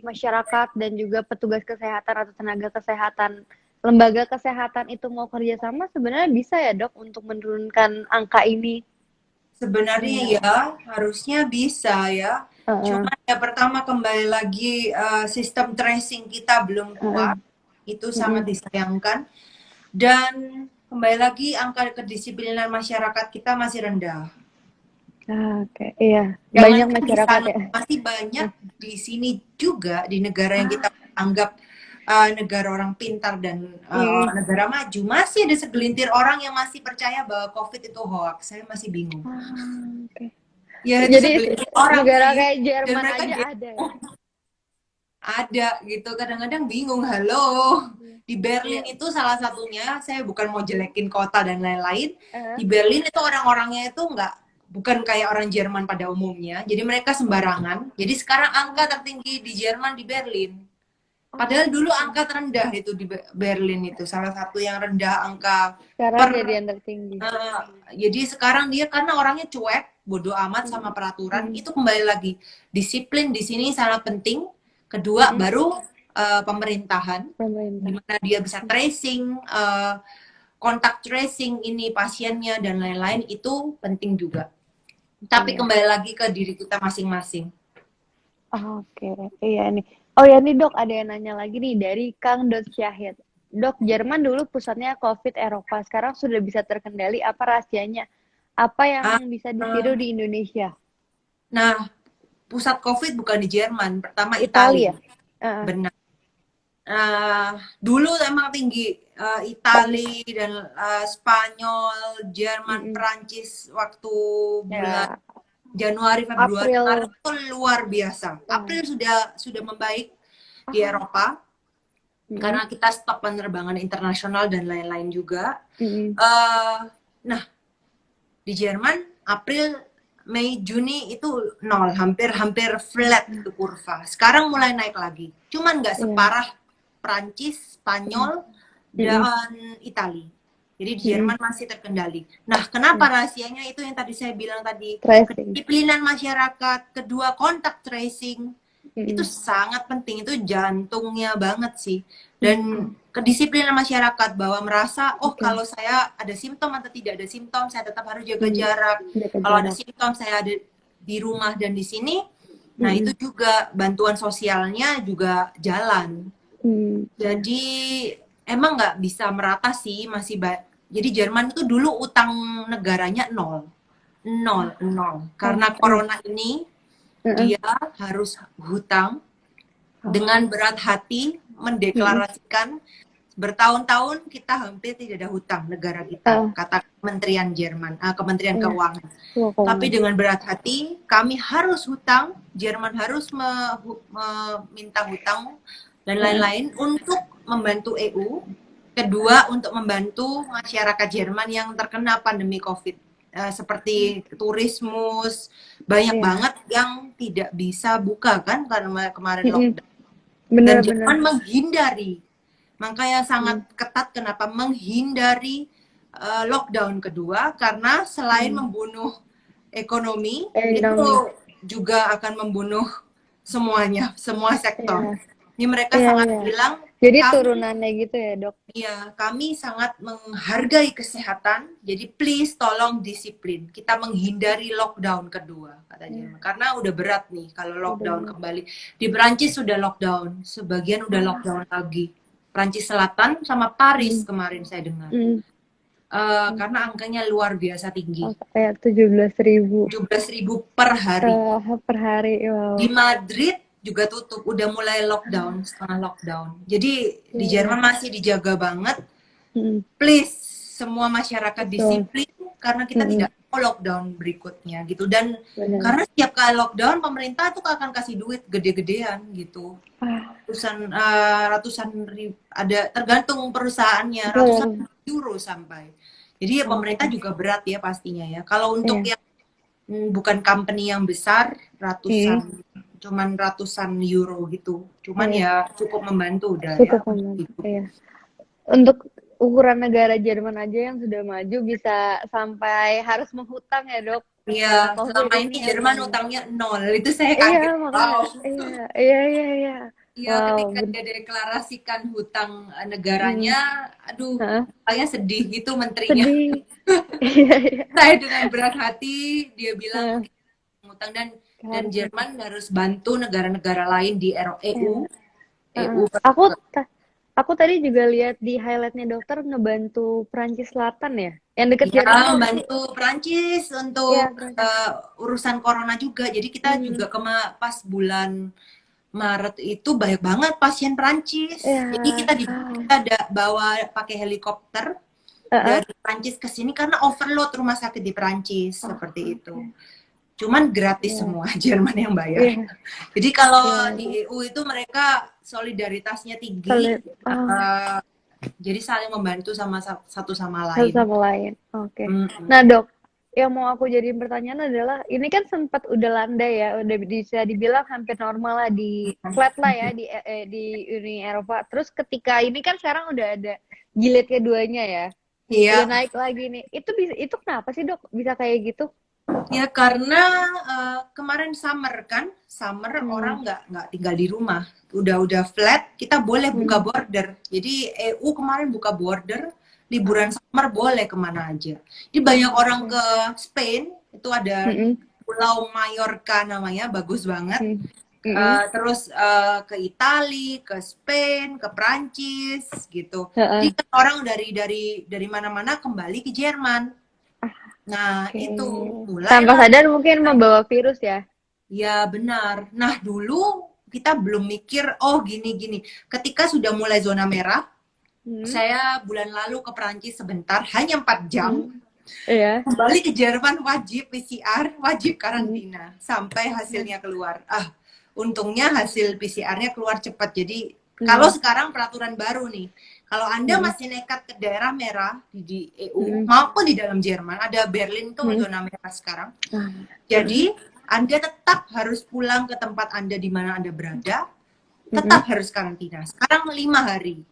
masyarakat dan juga petugas kesehatan atau tenaga kesehatan, lembaga kesehatan itu mau kerjasama, sebenarnya bisa ya Dok untuk menurunkan angka ini? Sebenarnya ya harusnya bisa ya. Cuma ya pertama kembali lagi sistem tracing kita belum kuat, itu sangat disayangkan. Dan kembali lagi angka kedisiplinan masyarakat kita masih rendah. Oke, iya. Banyak masyarakat ya. Masih banyak di sini juga di negara yang kita anggap negara orang pintar dan negara maju, masih ada segelintir orang yang masih percaya bahwa COVID itu hoax. Saya masih bingung. Ya, jadi orang negara kayak Jerman aja ada ya? Ada gitu, kadang-kadang bingung. Halo, di Berlin itu salah satunya, saya bukan mau jelekin kota dan lain-lain, di Berlin itu orang-orangnya itu bukan kayak orang Jerman pada umumnya, jadi mereka sembarangan. Jadi sekarang angka tertinggi di Jerman di Berlin. Padahal dulu angka terendah itu di Berlin itu salah satu yang rendah angka Sekarang per. jadi yang tertinggi. Jadi sekarang dia karena orangnya cuek, bodoh amat sama peraturan. Itu kembali lagi disiplin di sini sangat penting. Kedua baru pemerintahan, Pemerintah. gimana dia bisa tracing, kontak tracing ini pasiennya dan lain-lain itu penting juga. Tapi Iya. kembali lagi ke diri kita masing-masing. Oke, iya nih. Oh ya nih dok, ada yang nanya lagi nih dari Kang Dot Syahid. Dok, Jerman dulu pusatnya COVID Eropa, sekarang sudah bisa terkendali. Apa rahasianya? Apa yang Ah, bisa ditiru di Indonesia? Nah, pusat COVID bukan di Jerman, pertama Italia. Italia. Benar. Dulu emang tinggi Itali dan Spanyol, Jerman, Perancis waktu bulan Januari, Februari, April. Maret itu luar biasa. April sudah membaik di Eropa karena kita stop penerbangan internasional dan lain-lain juga. Nah, di Jerman April, Mei, Juni itu nol, hampir flat itu kurva. Sekarang mulai naik lagi, cuman nggak separah Prancis, Spanyol, dan Itali. Jadi di Jerman masih terkendali. Nah, kenapa rahasianya itu yang tadi saya bilang tadi, kedisiplinan masyarakat, kedua kontak tracing itu sangat penting, itu jantungnya banget sih. Dan kedisiplinan masyarakat bahwa merasa kalau saya ada simptom atau tidak ada simptom, saya tetap harus jaga jarak. Kalau ada simptom saya ada di rumah dan di sini. Nah, itu juga bantuan sosialnya juga jalan. Jadi emang nggak bisa merata sih, masih jadi Jerman itu dulu utang negaranya nol. Karena corona ini dia harus hutang dengan berat hati mendeklarasikan bertahun-tahun kita hampir tidak ada hutang negara kita, kata Kementerian Kementerian Keuangan. Tapi dengan berat hati kami harus hutang, Jerman harus meminta hutang dan lain-lain untuk membantu EU. Kedua, untuk membantu masyarakat Jerman yang terkena pandemi COVID. Seperti turismus, banyak banget yang tidak bisa buka kan karena kemarin lockdown. Dan Jerman menghindari. Makanya sangat ketat kenapa menghindari lockdown kedua, karena selain membunuh ekonomi, itu juga akan membunuh semuanya, semua sektor. Ini mereka sangat bilang, jadi turunannya gitu ya dok? Iya, kami sangat menghargai kesehatan, jadi please tolong disiplin. Kita menghindari lockdown kedua, katanya. Karena udah berat nih kalau lockdown kembali. Di Perancis sudah lockdown, sebagian udah lockdown lagi. Perancis Selatan sama Paris kemarin saya dengar. Karena angkanya luar biasa tinggi. Kayak 17.000. 17.000 per hari. Per hari, wow. Di Madrid juga tutup, udah mulai lockdown, setengah lockdown. Jadi di Jerman masih dijaga banget. Please, semua masyarakat disiplin karena kita tidak mau lockdown berikutnya gitu. Dan karena setiap kali lockdown pemerintah tuh akan kasih duit gede-gedean gitu. Ratusan ribu, ada tergantung perusahaannya, ratusan euro sampai. Jadi ya pemerintah juga berat ya pastinya ya. Kalau untuk yang bukan company yang besar, cuman ratusan euro gitu. Cuman ya cukup membantu udah. Cukup membantu. Iya. Untuk ukuran negara Jerman aja yang sudah maju bisa sampai harus menghutang ya dok? Iya, selama ini Jerman utangnya nol. Itu saya kaget. Iya. Iya, ketika dia deklarasikan hutang negaranya, aduh, saya sedih gitu menterinya. Saya dengan berat hati dia bilang hutang, dan Jerman harus bantu negara-negara lain di EU. Aku tadi juga lihat di highlightnya dokter ngebantu Perancis Selatan ya, yang deket Jerman. Membantu Perancis untuk urusan corona juga. Jadi kita juga pas bulan Maret itu banyak banget pasien Perancis. Jadi kita ada bawa pakai helikopter dari Perancis ke sini karena overload rumah sakit di Perancis seperti itu. Cuman gratis semua, Jerman yang bayar. Jadi kalau di EU itu mereka solidaritasnya tinggi. Jadi saling membantu sama satu sama lain. Oke. Nah dok, yang mau aku jadiin pertanyaan adalah ini kan sempat udah landai ya, udah bisa dibilang hampir normal lah di flat lah ya di Uni Eropa. Terus ketika ini kan sekarang udah ada jilid keduanya ya, udah Iya, naik lagi nih. Itu kenapa sih dok bisa kayak gitu? ya karena kemarin summer kan, summer Hmm. orang nggak tinggal di rumah, udah flat, kita boleh buka Hmm. border. Jadi EU kemarin buka border, liburan summer boleh kemana aja. Jadi banyak orang Oke. ke Spain, itu ada Mm-mm. Pulau Mallorca namanya, bagus banget. Hmm. Mm-mm. Terus ke Italia, ke Spain, ke Prancis gitu. Jadi Heeh. kan orang dari mana-mana kembali ke Jerman. Nah, Oke. itu Tanpa mulailah. sadar mungkin membawa virus ya. Ya, benar. Nah, dulu kita belum mikir, oh gini-gini. Ketika sudah mulai zona merah, Hmm. saya bulan lalu ke Perancis sebentar, hanya 4 Hmm. jam. Iya. Kembali ke Jerman wajib PCR, wajib Hmm. karantina sampai Hmm. hasilnya keluar. Untungnya hasil PCR-nya keluar cepat. Jadi kalau Hmm. sekarang peraturan baru nih, kalau Anda Hmm. masih nekat ke daerah merah di EU Hmm. maupun di dalam Jerman, ada Berlin tuh Hmm. zona merah sekarang. Ah. Jadi Anda tetap harus pulang ke tempat Anda di mana Anda berada, Hmm. tetap harus karantina. Sekarang 5 hari.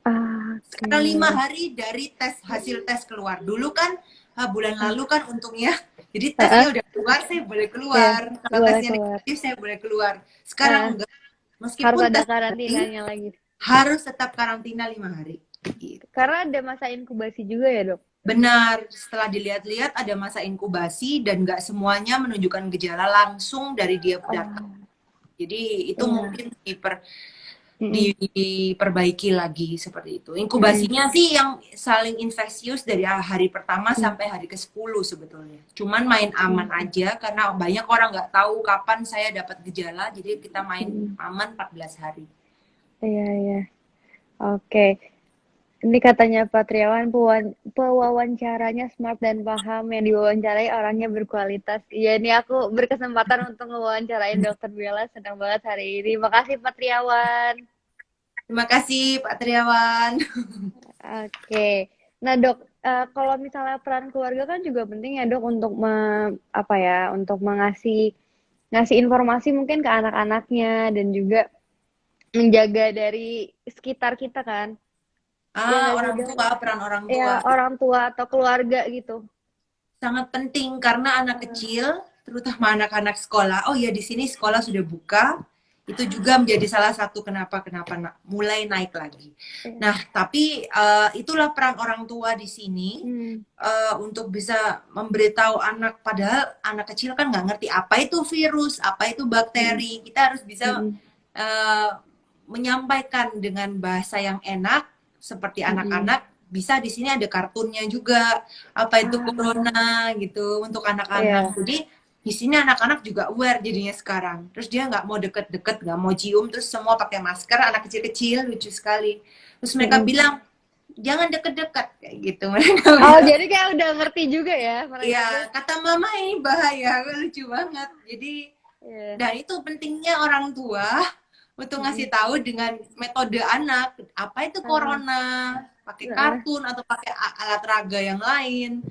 Ah, Sekarang oke. 5 hari dari hasil tes keluar. Dulu kan bulan lalu kan untungnya, jadi Heeh. tesnya udah keluar, saya boleh Ya, keluar. Kalau boleh tesnya keluar. negatif, saya boleh keluar. Sekarang Ah, enggak. harus Meskipun ada tes negatif, karantinanya lagi. harus tetap karantina 5 hari. Gitu. Karena ada masa inkubasi juga ya, Dok? Benar, setelah dilihat-lihat ada masa inkubasi dan nggak semuanya menunjukkan gejala langsung dari dia datang. Oh, Jadi itu iya. mungkin Mm-mm. diperbaiki lagi seperti itu. Mm-mm. Inkubasinya sih yang saling infeksius dari hari pertama Mm. sampai hari ke-10 sebetulnya. Cuman main aman Mm. aja karena banyak orang nggak tahu kapan saya dapat gejala, jadi kita main Mm. aman 14 hari. Iya, iya. Oke. Ini katanya Pak Triawan, pewawancaranya smart dan paham, yang diwawancarai orangnya berkualitas. Iya, ini aku berkesempatan untuk mewawancarain Dokter Bella, senang banget hari ini. Makasih Pak Triawan. Terima kasih Pak Triawan. Oke. Nah, Dok, kalau misalnya peran keluarga kan juga penting ya, Dok, untuk apa ya, untuk ngasih informasi mungkin ke anak-anaknya dan juga menjaga dari sekitar kita kan. Ya nggak sih, Orang Dok? tua, peran orang Ya, tua orang tua atau keluarga gitu. sangat penting karena anak kecil, terutama anak-anak sekolah. Oh ya, di sini sekolah sudah buka. Itu juga menjadi salah satu kenapa mulai naik lagi. Ya. Nah, tapi itulah peran orang tua di sini Hmm. untuk bisa memberitahu anak. Padahal anak kecil kan nggak ngerti apa itu virus, apa itu Mm-mm. bakteri. Kita harus bisa Mm-mm. eh, menyampaikan dengan bahasa yang enak seperti Mm-mm. anak-anak. Bisa di sini ada kartunnya juga, apa itu Ah, corona gitu untuk anak-anak. iya. Jadi di sini anak-anak juga aware jadinya sekarang. Terus dia nggak mau deket-deket, nggak mau cium, terus semua pakai masker. Anak kecil-kecil lucu sekali. Terus mereka Mm-mm. bilang jangan deket-deket kayak gitu mereka Oh, bilang. jadi kayak udah ngerti juga ya mereka tuh. Iya, kata mama ini bahaya, lucu banget. Jadi Iya. dan itu pentingnya orang tua untuk ngasih Mm-mm. tahu dengan metode anak apa itu Ah, corona, pakai ah, kartun atau pakai alat raga yang lain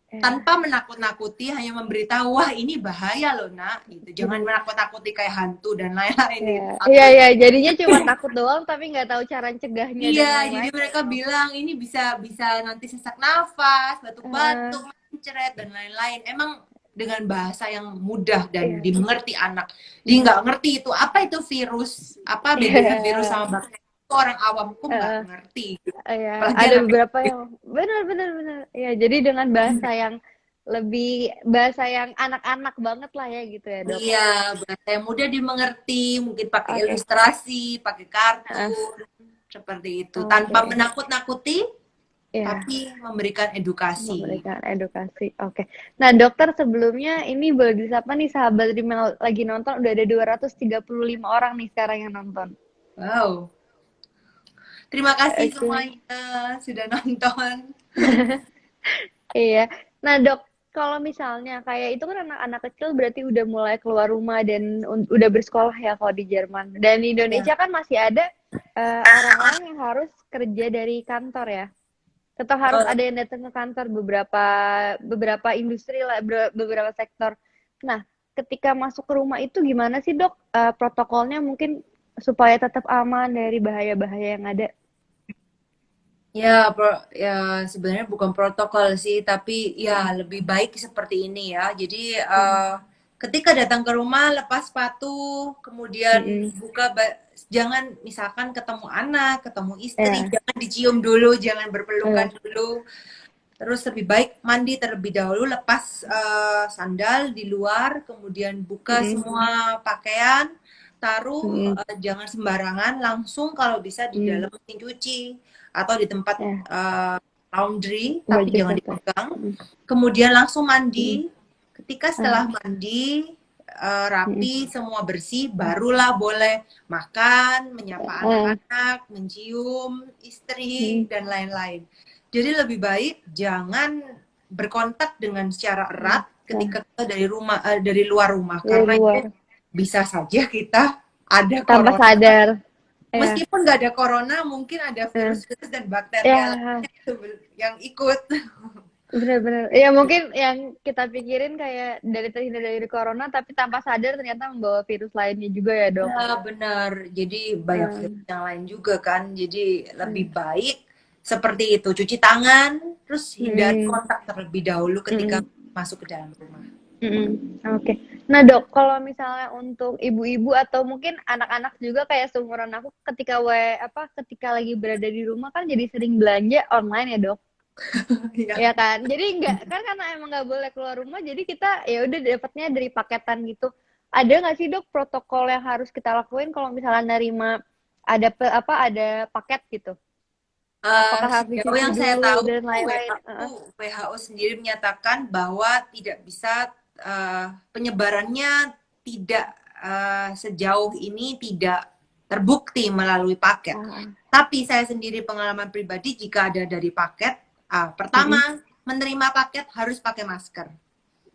iya. tanpa menakut-nakuti, hanya memberitahu wah ini bahaya loh nak gitu, jangan Mm. menakut-nakuti kayak hantu dan lain-lain Iya, gitu. iya, iya. Jadinya cuma takut doang, tapi nggak tahu cara cegahnya dan Iya, jadi lain-lain ya, mereka Dok. bilang ini bisa bisa nanti sesak nafas, Ah, batuk-batuk, mencret dan lain-lain. Emang dengan bahasa yang mudah dan iya. dimengerti anak. Dia nggak ngerti itu apa itu virus, apa bedanya virus Iya. sama bakteri. Itu orang awam pun nggak Heeh. ngerti. Iya, Apalagi ada anak beberapa kecil. yang benar benar benar. Ya, jadi dengan bahasa yang anak-anak banget lah ya gitu ya, Dok. Iya, bahasa yang mudah dimengerti, mungkin pakai Oke. ilustrasi, pakai Heeh. kartun, seperti itu. Tanpa Oke. menakut-nakuti, Ya, tapi memberikan edukasi. memberikan edukasi. Oke. Nah, dokter sebelumnya ini boleh disapa nih sahabat Rimel lagi nonton udah ada 235 orang nih sekarang yang nonton. Wow. Terima kasih Oke. semuanya sudah nonton. Iya. Nah, Dok, kalau misalnya kayak itu kan anak-anak kecil berarti udah mulai keluar rumah dan udah bersekolah ya kalau di Jerman. Dan di Ya. Indonesia kan masih ada orang-orang yang harus kerja dari kantor ya. Tetap harus Eh, ada yang datang ke kantor, beberapa industri lah, beberapa sektor. Nah, ketika masuk ke rumah itu gimana sih dok? Protokolnya mungkin supaya tetap aman dari bahaya-bahaya yang ada. ya sebenarnya bukan protokol sih, tapi ya lebih baik seperti ini ya. Jadi Mm-mm. ketika datang ke rumah lepas sepatu, kemudian Mm-mm. jangan misalkan ketemu anak, ketemu istri, Ya. jangan dicium dulu, jangan Eh. berpelukan dulu. Terus lebih baik mandi terlebih dahulu, lepas sandal di luar, kemudian buka Mm-mm. semua pakaian, taruh, Mm-mm. jangan sembarangan, langsung kalau bisa di Mm. dalam mesin cuci atau di tempat Ya. laundry, tapi Baju jangan kotor. dipegang. Mm-mm. Kemudian langsung Mm-mm. mandi. Ketika Ah. setelah mandi Mm-mm. rapi, semua bersih, barulah boleh makan, menyapa Ah. anak-anak, mencium istri Mm. dan lain-lain. Jadi lebih baik jangan berkontak dengan secara erat Ah. ketika kita dari luar rumah, Dari karena itu luar. bisa saja kita ada Tanpa corona. sadar. Ya. Meskipun nggak ada corona, mungkin ada Ah. virus-virus dan bakteria Ya. lainnya yang ikut. Benar-benar. Ya mungkin yang kita pikirin kayak dari terhindar dari corona, tapi tanpa sadar ternyata membawa virus lainnya juga ya dok. Ya benar. Jadi banyak virus Hmm. yang lain juga kan. Jadi Hmm. lebih baik seperti itu. Cuci tangan, terus hindari Hmm. kontak terlebih dahulu ketika Hmm. masuk ke dalam rumah. Hmm. Oke. Nah dok, kalau misalnya untuk ibu-ibu atau mungkin anak-anak juga kayak seumuran aku, ketika lagi berada di rumah kan jadi sering belanja online ya dok. Iya. Ya kan, jadi nggak kan karena emang nggak boleh keluar rumah, jadi kita ya udah dapatnya dari paketan gitu. Ada nggak sih dok protokol yang harus kita lakuin kalau misalnya nerima ada paket gitu? Apakah harus Sejauh dicuci yang saya dulu tahu, dan lain-lain? WHO sendiri menyatakan bahwa tidak bisa penyebarannya tidak sejauh ini tidak terbukti melalui paket. Ah, Tapi saya sendiri pengalaman pribadi jika ada dari paket, mm-mm, pertama menerima paket harus pakai masker.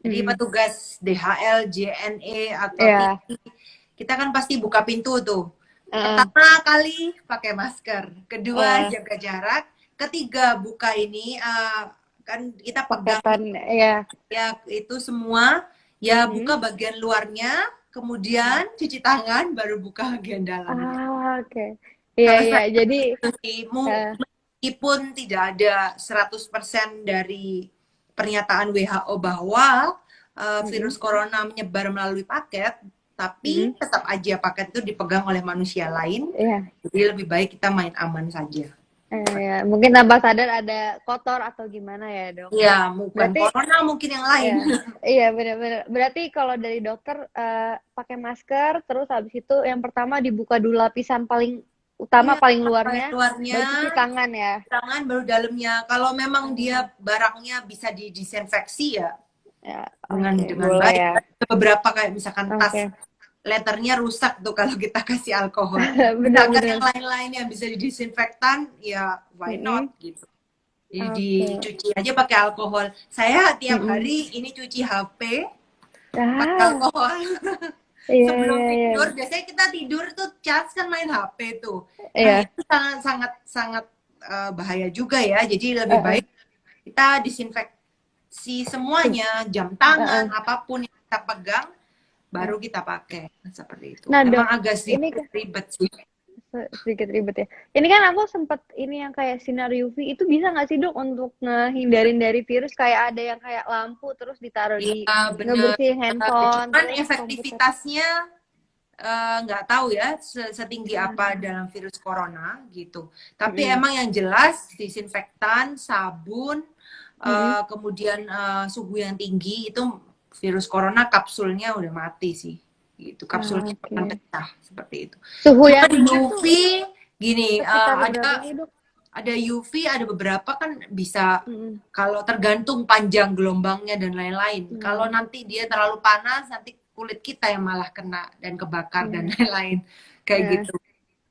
Jadi mm-mm. petugas DHL, JNE atau Ya, TP, kita kan pasti buka pintu tuh. ah, Pertama kali pakai masker, kedua ah, jaga jarak, ketiga buka ini kan kita pegang paketan ya. ya itu semua, ya Mm. buka bagian luarnya, kemudian cuci tangan, baru buka bagian dalamnya. Oke. Iya Kalau iya, saya jadi itu sih, eh, meskipun tidak ada 100% dari pernyataan WHO bahwa mm-mm, virus corona menyebar melalui paket, tapi mm-mm, tetap aja paket itu dipegang oleh manusia lain. iya. Jadi lebih baik kita main aman saja. Ya, mungkin tanpa sadar ada kotor atau gimana ya dok. Ya, bukan Berarti corona, mungkin yang lain. ya, iya benar-benar. Berarti kalau dari dokter pakai masker, terus habis itu yang pertama dibuka dulu lapisan paling utama, Iya, paling pakai luarnya, luarnya, baru cuci tangan ya. tangan baru dalamnya. Kalau memang Hmm, dia barangnya bisa didisinfeksi ya ya, dengan oke, dengan boleh baik. ya. Ada beberapa kayak misalkan tas Oke, letternya rusak tuh kalau kita kasih alkohol. Misalkan yang benar-benar. lain-lain yang bisa didisinfektan, ya why not Mm-mm. gitu. Jadi Oke. dicuci aja pakai alkohol. Saya tiap Mm-mm. hari ini cuci HP pakai Ah, alkohol. iya, Sebelum iya, iya. tidur, biasanya kita tidur tuh charge kan main HP tuh. Nah, Iya. itu sangat sangat sangat bahaya juga ya. Jadi lebih Heeh. baik kita disinfeksi semuanya, jam tangan, Heeh. apapun yang kita pegang baru kita pakai seperti itu. Nah, Emang Dok, agak ini sedikit kan ribet sih. sedikit ribet ya. Ini kan aku sempet ini yang kayak sinar UV itu bisa nggak sih dok untuk ngehindarin dari virus kayak ada yang kayak lampu terus ditaruh Iya di bener. ngebersihin handphone Cuman terus komputer. efektivitasnya nggak tahu ya setinggi apa Hmm. dalam virus corona gitu. Tapi Mm-mm. emang yang jelas disinfektan, sabun, Mm-mm. kemudian suhu yang tinggi itu virus corona kapsulnya udah mati sih. Gitu. Kapsulnya akan Oke. pecah seperti itu. Suhu Cuma yang di tinggi tuh UV gini sekitar berapa sih dok? ada UV, ada beberapa kan bisa Mm-mm. kalau tergantung panjang gelombangnya dan lain-lain. Kalau Mm. nanti dia terlalu panas, nanti kulit kita yang malah kena dan kebakar dan Mm. lain-lain kayak Ya. gitu.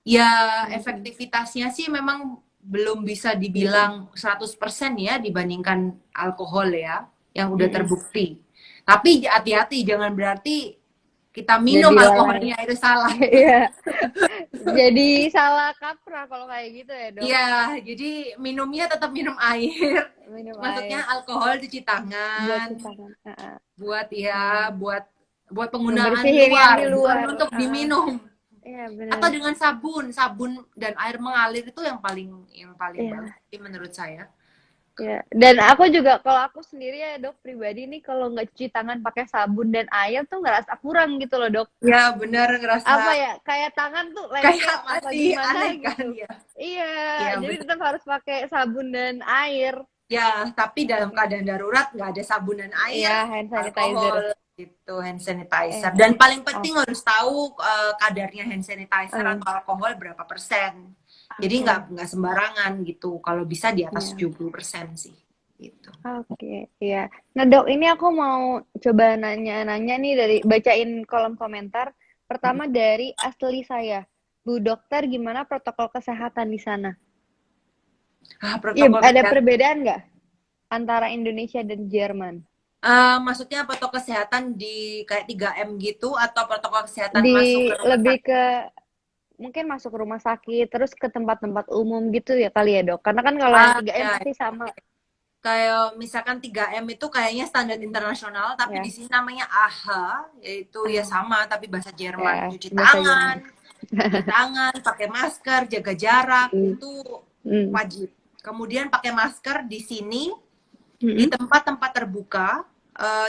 Ya Mm-mm. efektivitasnya sih memang belum bisa Mm-mm. dibilang 100% ya dibandingkan alkohol ya yang udah Mm-mm. terbukti. Tapi hati-hati jangan berarti kita minum Jadi lalai. alkoholnya itu salah. Iya. Jadi salah kaprah kalau kayak gitu ya, Dok. Iya, jadi minumnya tetap minum air. Minum Maksudnya air alkohol cuci buat tangan, cuci tangan. buat Hmm. ya, buat penggunaan Ngebersihin yang di luar, bukan luar. untuk diminum. Iya, Atau benar. dengan sabun dan air mengalir itu yang paling bagus Iya. sih menurut saya. Ya, dan aku juga kalau aku sendiri ya dok pribadi nih kalau nggak cuci tangan pakai sabun dan air tuh ngerasa kurang gitu loh dok. Ya benar, Apa ngerasa ya kayak tangan tuh kayak lengket apa masih gimana aneh kan gitu. ya. Iya, Ya jadi benar. tetap harus pakai sabun dan air. Ya, tapi dalam Oke. keadaan darurat nggak ada sabun dan air, Iya, hand sanitizer. alkohol gitu, hand sanitizer. Eh, Dan paling oh, penting harus tahu kadarnya hand sanitizer eh, atau alkohol berapa persen. Jadi oke. nggak sembarangan gitu. Kalau bisa di atas Iya. 70% sih. Gitu. Oke, iya. Nah, Dok, ini aku mau coba nanya-nanya nih dari bacain kolom komentar. Pertama dari Asli saya. Bu dokter, gimana protokol kesehatan di sana? Iya, Protokol ada kesehatan. perbedaan nggak antara Indonesia dan Jerman? Maksudnya protokol kesehatan di kayak 3M gitu atau protokol kesehatan masuk Di ke rumah lebih sakit? ke mungkin masuk ke rumah sakit, terus ke tempat-tempat umum gitu ya kali ya, Dok. Karena kan kalau yang 3M Ya, pasti sama, kayak misalkan 3M itu kayaknya standar internasional, tapi di ya. sini namanya AHA, yaitu ya Ah, sama tapi bahasa Jerman. ya, Cuci bahasa Jerman. tangan, pakai masker, jaga jarak Hmm, itu hmm, wajib. Kemudian pakai masker di sini di hmm, tempat-tempat terbuka.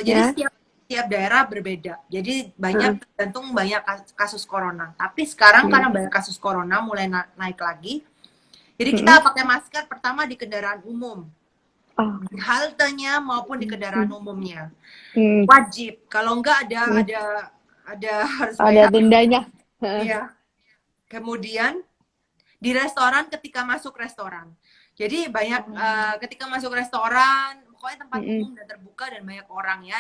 Jadi ya. setiap daerah berbeda. Jadi Ah, tergantung banyak kasus corona. Tapi sekarang hmm, karena banyak kasus corona mulai naik lagi. Jadi hmm. kita pakai masker pertama di kendaraan umum, Oh, di haltenya maupun di hmm, kendaraan hmm, umumnya. hmm, Wajib. Kalau enggak hmm. ada harus Ada bayar. dendanya. Iya. Kemudian di restoran ketika masuk restoran. Jadi banyak Oh, ketika masuk restoran, pokoknya tempat mm-mm, umum dan terbuka dan banyak orang ya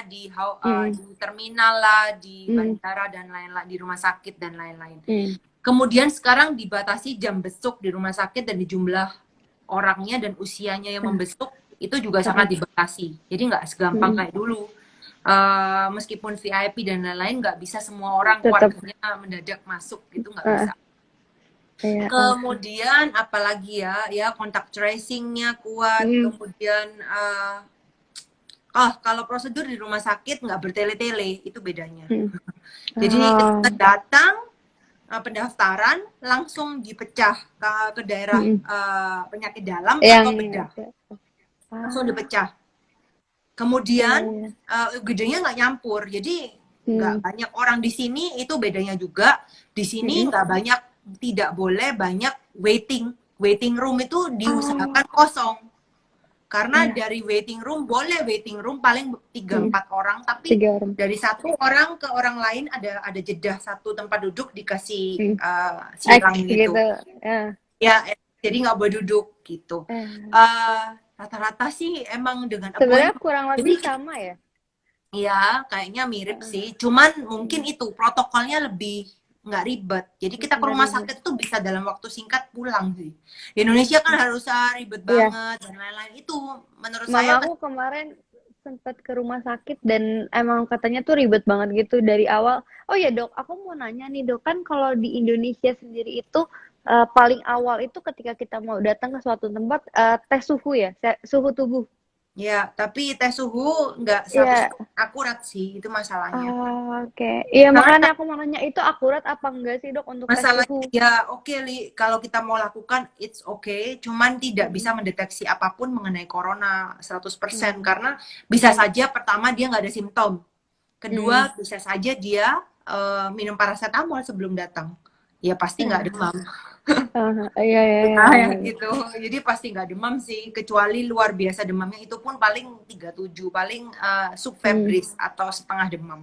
mm-mm, di terminal lah, di mm, bandara dan lain-lain, di rumah sakit dan lain-lain. mm, Kemudian sekarang dibatasi jam besuk di rumah sakit dan di jumlah orangnya dan usianya yang ah, membesuk itu juga ah, sangat dibatasi. Jadi nggak segampang mm-mm. kayak dulu. Meskipun VIP dan lain-lain nggak bisa semua orang Tetap, keluarganya mendadak masuk gitu nggak ah, bisa. ya, oke. Kemudian apalagi ya kontak tracingnya kuat. Mm, Kemudian kalau prosedur di rumah sakit nggak bertele-tele itu bedanya. mm. Jadi ketika Ah, datang pendaftaran langsung dipecah ke daerah mm-mm. penyakit dalam Yang atau bedah, langsung ah, dipecah. ya, Kemudian ya. gedenya nggak nyampur, jadi nggak Mm, banyak orang di sini itu bedanya juga. Di sini mm-mm. nggak banyak, tidak boleh banyak waiting room itu Oh, diusahakan kosong. Karena ya, dari waiting room boleh waiting room paling 3 mm, 4 orang, tapi 3 orang. dari satu orang ke orang lain ada jeda satu tempat duduk dikasih Mm. X silang gitu. gitu. Ya, Ya, jadi nggak boleh duduk gitu. eh. Eh, Rata-rata sih emang dengan Sebenarnya appointment. kurang Jadi lebih sama ya. ya, kayaknya mirip Heeh. sih. Cuman mungkin Mm, itu protokolnya lebih nggak ribet. Jadi kita ke nggak rumah ribet. sakit tuh bisa dalam waktu singkat pulang sih. Di Indonesia kan harus ribet Iya, banget dan lain-lain. Itu menurut saya mamaku kemarin sempat ke rumah sakit dan emang katanya tuh ribet banget gitu dari awal. Oh ya dok, aku mau nanya nih dok, kan kalau di Indonesia sendiri itu paling awal itu ketika kita mau datang ke suatu tempat tes suhu ya, suhu tubuh. ya, tapi tes suhu nggak Iya, 100% akurat sih, itu masalahnya. oke. Iya makanya Karena aku mau nanya itu akurat apa enggak sih dok untuk tes masalahnya suhu? ya oke Li, kalau kita mau lakukan it's okay, cuman tidak bisa Mm-mm. mendeteksi apapun mengenai corona 100% Mm. karena bisa saja pertama dia nggak ada simptom. Mm. Kedua, bisa saja dia minum paracetamol sebelum datang. Ya pasti nggak Nah, demam. iya iya iya Nah, ya benar. gitu. Jadi pasti nggak demam sih, kecuali luar biasa demamnya itu pun paling 37, paling Hmm. subfebris atau setengah demam.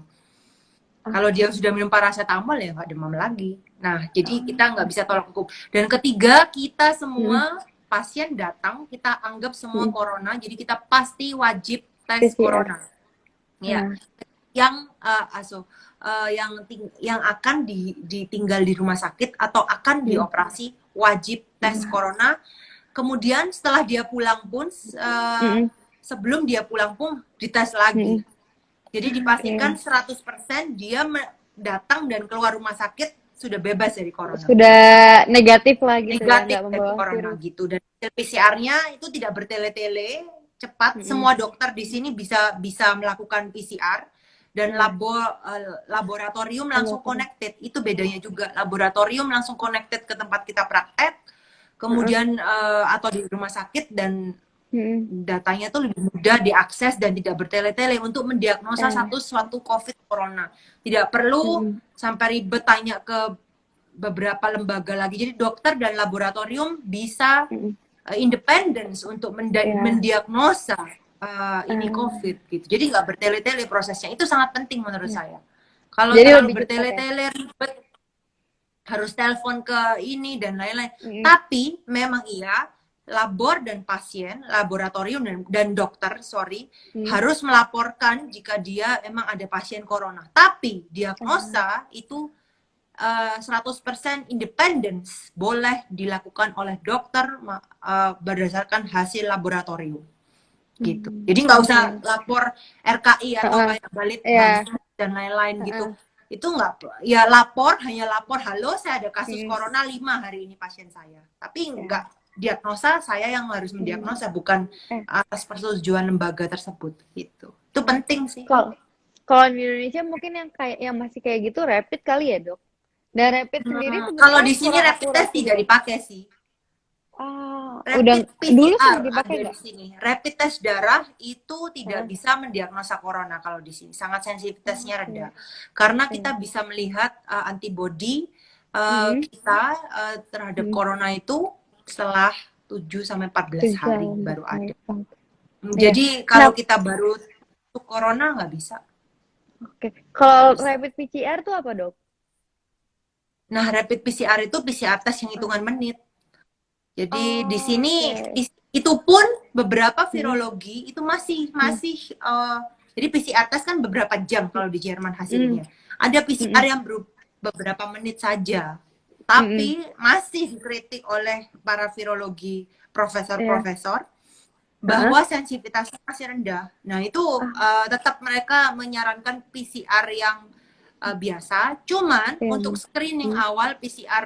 Kalau dia Oke. sudah minum paracetamol ya nggak demam lagi. Nah, jadi kita nggak Oh. bisa tolak ukur. Dan ketiga, kita Mm. semua pasien datang, kita anggap semua Mm. corona, jadi kita pasti wajib tes PCR. corona. Ya, Nah. yang yang akan ditinggal di rumah sakit atau akan Mm. dioperasi wajib tes Nah. corona. Kemudian setelah dia pulang pun Mm. sebelum dia pulang pun dites lagi. Mm. Jadi Oke. dipastikan 100% dia datang dan keluar rumah sakit sudah bebas dari corona, Sudah negatif lah gitu ya, negatif nggak dari membawa corona virus. gitu. Dan hasil PCR-nya itu tidak bertele-tele, cepat. Mm-mm. Semua dokter di sini bisa melakukan PCR dan Iya, laboratorium langsung laboratorium. connected. Itu bedanya juga. Laboratorium langsung connected ke tempat kita praktek, Heeh. kemudian atau di rumah sakit, dan Mm-mm. datanya tuh lebih mudah diakses dan tidak bertele-tele untuk mendiagnosa Eh, suatu COVID corona. Tidak perlu mm-mm. sampai ribet tanya ke beberapa lembaga lagi. Jadi dokter dan laboratorium bisa Mm-mm. independence untuk Ya, mendiagnosa ini eh, COVID gitu. Jadi nggak bertele-tele prosesnya. Itu sangat penting menurut ya. saya. Kalau Jadi terlalu lebih cepat ya. bertele-tele ribet, harus telepon ke ini dan lain-lain. Mm-mm. Tapi memang iya, labor dan pasien, laboratorium dan dokter, sorry, Mm. harus melaporkan jika dia emang ada pasien corona. Tapi Eh, diagnosa itu 100% independence boleh dilakukan oleh dokter berdasarkan hasil laboratorium gitu. Jadi nggak usah Oke. lapor RKI atau Heeh. kayak Balit Ya. Bansud dan lain-lain gitu. Heeh. Itu nggak, ya lapor, hanya lapor, halo saya ada kasus Mm. corona 5 hari ini pasien saya. Tapi Ya. nggak diagnosa, saya yang harus Mm. mendiagnosa, bukan Eh, atas persetujuan lembaga tersebut gitu. Itu penting sih. kalau kalau di Indonesia mungkin yang masih kayak gitu rapid kali ya, Dok. Dan rapid sendiri Kalau sebenarnya di sini kurang rapid akurat test sih, tidak Dok. dipakai sih. Ah, udah Rapid dulu PCR sering dipakai ada di nggak? sini. Rapid test darah itu tidak Heeh. bisa mendiagnosa corona kalau di sini. Sangat sensitivitasnya rendah. Oke. Karena Iya. kita bisa melihat antibody Mm-mm. kita terhadap Mm. corona itu setelah 7 sampai 14 hari Tujuan baru baik. ada. Iya. Jadi Nah, kalau kita baru untuk corona nggak bisa. oke. Kalau Bisa. rapid PCR tuh apa, Dok? Nah, rapid PCR itu PCR test yang hitungan menit. Jadi di sini Oke. itu pun beberapa Mm. virologi itu masih Mm. masih jadi PCR test kan beberapa jam kalau di Jerman Mm. hasilnya. Ada PCR Mm. yang beberapa menit saja. Mm. Tapi masih dikritik oleh para virologi Iya. profesor-profesor Heeh. bahwa sensitivitasnya masih rendah. Nah, itu Ah, tetap mereka menyarankan PCR yang biasa, cuman iya. untuk screening Mm. awal PCR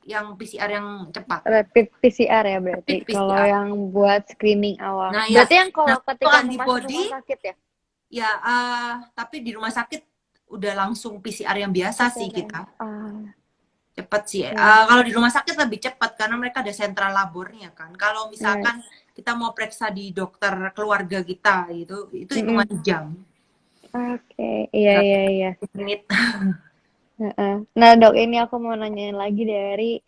yang cepat, Rapid PCR ya berarti. rapid Kalau PCR. yang buat screening awal. Nah ya, Berarti yang nah kalau untuk ketika mau masuk antibody rumah sakit ya? ya, tapi di rumah sakit udah langsung PCR yang biasa sih PCR ya. kita, Ah, cepat sih. iya. Kalau di rumah sakit lebih cepat karena mereka ada sentral labornya kan. Kalau Iya. misalkan kita mau periksa di dokter keluarga kita gitu, itu hitungan Mm-mm. jam, Oke, iya nggak iya iya. menit. Heeh. Nah, Dok, ini aku mau nanyain lagi dari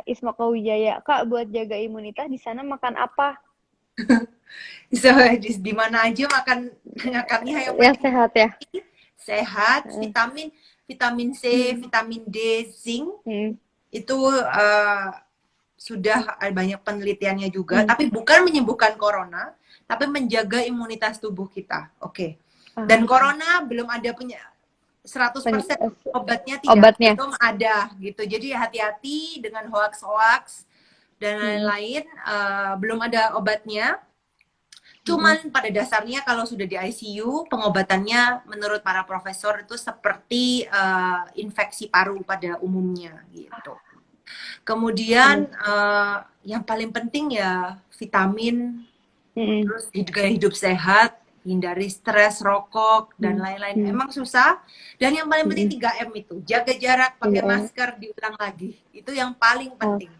Ismoko Wijaya. Kak, buat jaga imunitas di sana makan apa? So, di mana aja makannya yang Yang penting sehat ya? sehat, Heeh. vitamin C, Hmm. vitamin D, zinc Hmm. itu sudah ada banyak penelitiannya juga, Hmm. tapi bukan menyembuhkan corona, tapi menjaga imunitas tubuh kita. Oke. Dan Oke. corona belum ada punya 100% obatnya, tidak, Obatnya. belum ada gitu. Jadi hati-hati dengan hoax-hoax dan Hmm. lain-lain, belum ada obatnya. Hmm. Cuman pada dasarnya kalau sudah di ICU, pengobatannya menurut para profesor itu seperti infeksi paru pada umumnya gitu. Hmm. Kemudian yang paling penting ya vitamin, Hmm. terus gaya hidup sehat, hindari stres, rokok dan Hmm. lain-lain. Hmm. Emang susah. Dan yang paling penting Hmm. 3M itu, jaga jarak, pakai Iya. masker, diulang lagi. Itu yang paling Oh, penting.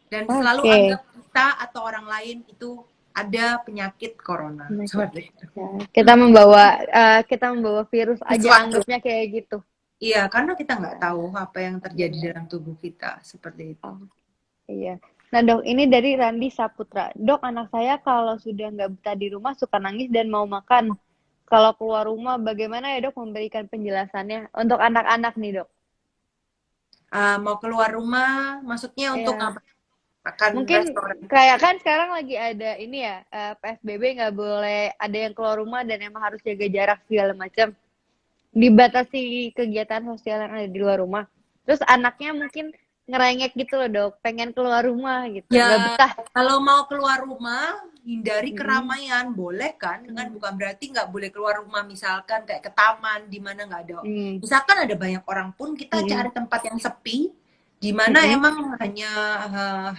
Dan selalu oke. anggap kita atau orang lain itu ada penyakit corona. Penyakit. Seperti itu. Ya, kita membawa virus aja, Sesuatu. anggapnya kayak gitu. Iya, karena kita nggak Ya, tahu apa yang terjadi benar. dalam tubuh kita. Seperti itu. Oh, iya. Nah, Dok, ini dari Randi Saputra. Dok, anak saya kalau sudah nggak betah di rumah suka nangis dan mau makan. Kalau keluar rumah, bagaimana ya, Dok, memberikan penjelasannya untuk anak-anak nih, Dok? Mau keluar rumah, maksudnya untuk Ya, makan mungkin restoran. kayak kan sekarang lagi ada ini ya, PSBB nggak boleh ada yang keluar rumah dan emang harus jaga jarak segala macam. Dibatasi kegiatan sosial yang ada di luar rumah. Terus anaknya mungkin ngerengek gitu loh dok, pengen keluar rumah gitu, nggak Ya, betah. kalau mau keluar rumah, hindari Mm-mm. keramaian, boleh kan? Dengan Mm. bukan berarti nggak boleh keluar rumah, misalkan kayak ke taman, di mana nggak ada. Mm. Misalkan ada banyak orang pun, kita Mm. cari tempat yang sepi, di mana Mm. emang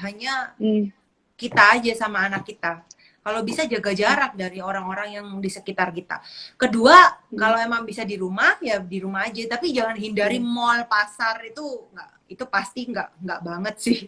hanya Mm. kita aja sama anak kita. Kalau bisa jaga jarak dari orang-orang yang di sekitar kita. Kedua, Mm. kalau emang bisa di rumah ya di rumah aja, tapi jangan hindari Mm. mall, pasar itu nggak, itu pasti nggak banget sih.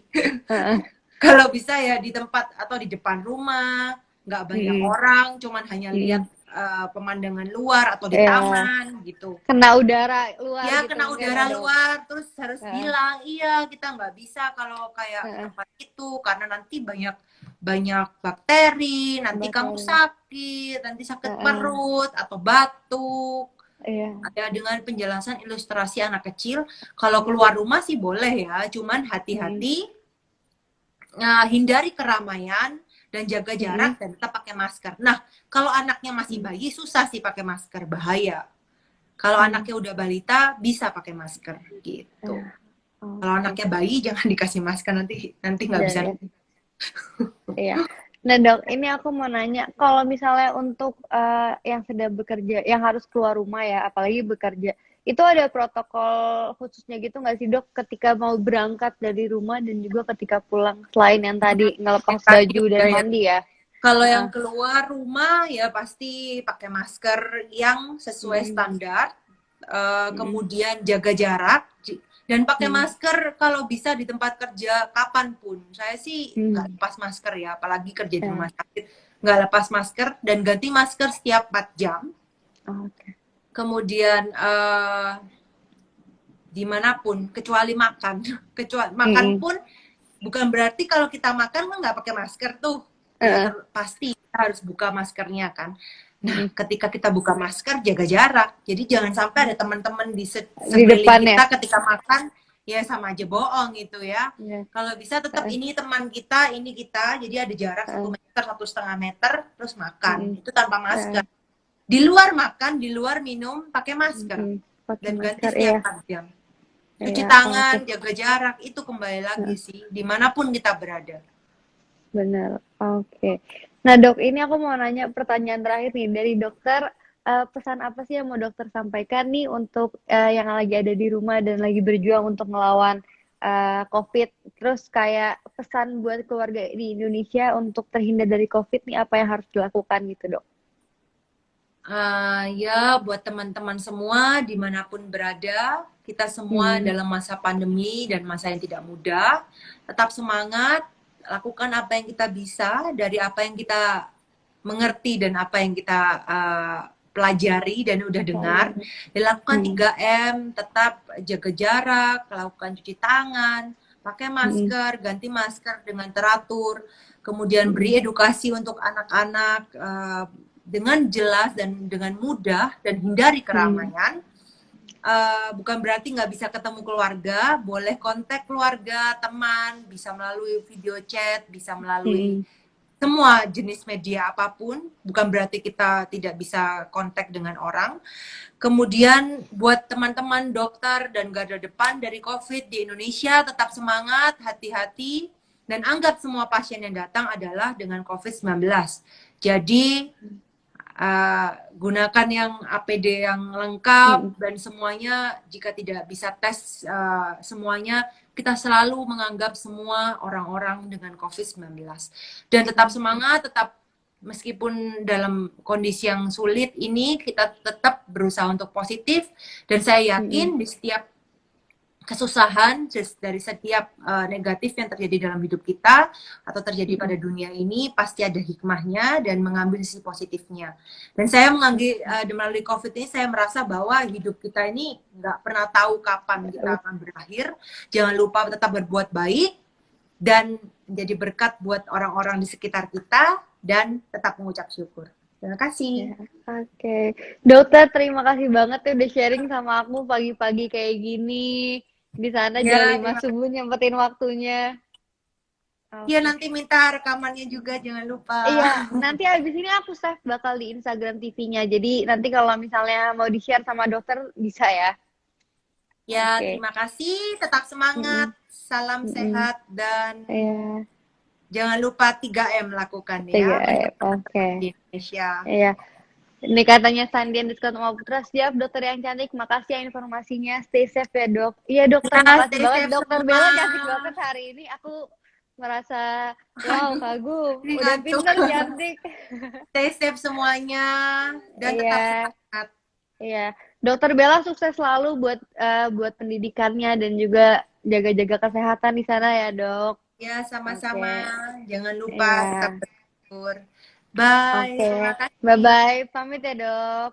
Heeh. Kalau bisa ya di tempat atau di depan rumah, nggak banyak Mm. orang, cuman hanya lihat Mm. pemandangan luar atau di Ya, taman gitu. kena udara luar Ya gitu kena mungkin ya udara dok. luar, terus harus Heeh. bilang iya kita nggak bisa kalau kayak ke Heeh. tempat itu karena nanti banyak banyak bakteri, nanti kamu Batal. sakit, nanti sakit Heeh. perut atau batuk. Iya. Ada dengan penjelasan ilustrasi anak kecil. Kalau keluar rumah sih boleh ya, cuman Mm. hati-hati, hindari keramaian dan jaga jarak Mm. dan tetap pakai masker. Nah, kalau anaknya masih Mm. bayi susah sih pakai masker, bahaya. Kalau Mm. anaknya udah balita bisa pakai masker gitu. Ya, Kalau oke. anaknya bayi jangan dikasih masker, nanti nanti nggak bisa. Dan iya. Nah dok, ini aku mau nanya, kalau misalnya untuk yang sedang bekerja, yang harus keluar rumah ya, apalagi bekerja, itu ada protokol khususnya gitu nggak sih dok, ketika mau berangkat dari rumah dan juga ketika pulang, selain yang tadi ngelepas Pasti baju dan udah ya. mandi ya? Kalau yang Heeh. keluar rumah ya pasti pakai masker yang sesuai Mm, standar, mm, kemudian jaga jarak dan pakai mm, masker kalau bisa di tempat kerja kapanpun. Saya sih nggak mm. lepas masker ya, apalagi kerja di Ya, rumah sakit nggak lepas masker dan ganti masker setiap 4 jam. oke. Kemudian dimanapun kecuali makan, kecuali makan Mm, mm. pun bukan berarti kalau kita makan kan nggak pakai masker tuh ya, Heeh. pasti kita harus buka maskernya kan. Nah, Mm, ketika kita buka masker jaga jarak, jadi jangan sampai ada mm. teman-teman di Di sekeliling depan ya? kita ketika makan ya sama aja bohong gitu ya. Ya. Kalau bisa tetap Heeh. ini teman kita, ini kita, jadi ada jarak 1 meter, 1,5 meter, terus makan Mm, itu tanpa masker. mm. Di luar makan, di luar minum pakai masker Mm, pakai dan ganti masker setiap ya. 4 jam. Cuci Ya, oke. tangan, jaga jarak, itu kembali lagi sih, dimanapun kita berada. Benar, oke. Nah dok, ini aku mau nanya pertanyaan terakhir nih dari dokter. Pesan apa sih yang mau dokter sampaikan nih untuk yang lagi ada di rumah dan lagi berjuang untuk melawan COVID? Terus kayak pesan buat keluarga di Indonesia untuk terhindar dari COVID nih, apa yang harus dilakukan gitu dok? Ya, buat teman-teman semua, dimanapun berada, kita semua Hmm. dalam masa pandemi dan masa yang tidak mudah, tetap semangat, lakukan apa yang kita bisa, dari apa yang kita mengerti dan apa yang kita pelajari dan udah dengar. Pelajari. Dilakukan Hmm. 3M, tetap jaga jarak, lakukan cuci tangan, pakai Hmm. masker, ganti masker dengan teratur, kemudian Hmm. beri edukasi untuk anak-anak dengan jelas dan dengan mudah dan hindari Hmm. keramaian. Bukan berarti nggak bisa ketemu keluarga, boleh kontak keluarga, teman, bisa melalui video chat, bisa melalui Hmm. semua jenis media apapun, bukan berarti kita tidak bisa kontak dengan orang. Kemudian buat teman-teman dokter dan garda depan dari COVID di Indonesia, tetap semangat, hati-hati, dan anggap semua pasien yang datang adalah dengan COVID-19. Jadi gunakan yang APD yang lengkap Hmm. dan semuanya, jika tidak bisa tes semuanya, kita selalu menganggap semua orang-orang dengan COVID-19. Dan tetap semangat, tetap meskipun dalam kondisi yang sulit ini, kita tetap berusaha untuk positif. Dan saya Hmm. yakin di setiap kesusahan, dari setiap negatif yang terjadi dalam hidup kita atau terjadi pada Hmm. dunia ini, pasti ada hikmahnya dan mengambil sisi positifnya. Dan saya mengambil melalui COVID ini, saya merasa bahwa hidup kita ini nggak pernah tahu kapan kita akan berakhir. Jangan lupa tetap berbuat baik dan menjadi berkat buat orang-orang di sekitar kita dan tetap mengucap syukur. Terima kasih. Ya, oke. Dokter, terima kasih banget ya udah sharing sama aku pagi-pagi kayak gini. Di sana jam Ya, 5 subuh nyempetin waktunya. ya Oke. nanti minta rekamannya juga, jangan lupa. Iya, nanti abis ini aku save bakal di Instagram TV-nya. Jadi nanti kalau misalnya mau di-share sama dokter bisa ya. Ya, Oke. terima kasih. Tetap semangat. Mm-mm. salam Mm-mm. sehat, dan Iya, jangan lupa 3M lakukan tiga ya, M. menjaga Oke. di Indonesia. Iya. Ini katanya Sandian Diskon Putra, siap dokter yang cantik. Makasih ya informasinya. Stay safe ya dok. Iya dokter, Ya, makasih stay banget. safe Dokter semua. Bella cantik banget hari ini. Aku merasa wow, Aduh, kagum. ini Udah ngantuk. pinter cantik. Stay safe semuanya dan tetap Iya, sehat. iya. Dokter Bella sukses selalu buat pendidikannya dan juga jaga-jaga kesehatan di sana ya dok. Ya, Oke, sama-sama. Jangan lupa tetap iya. bersyukur. Bye, Oke, terima bye kasih. bye. Pamit ya dok.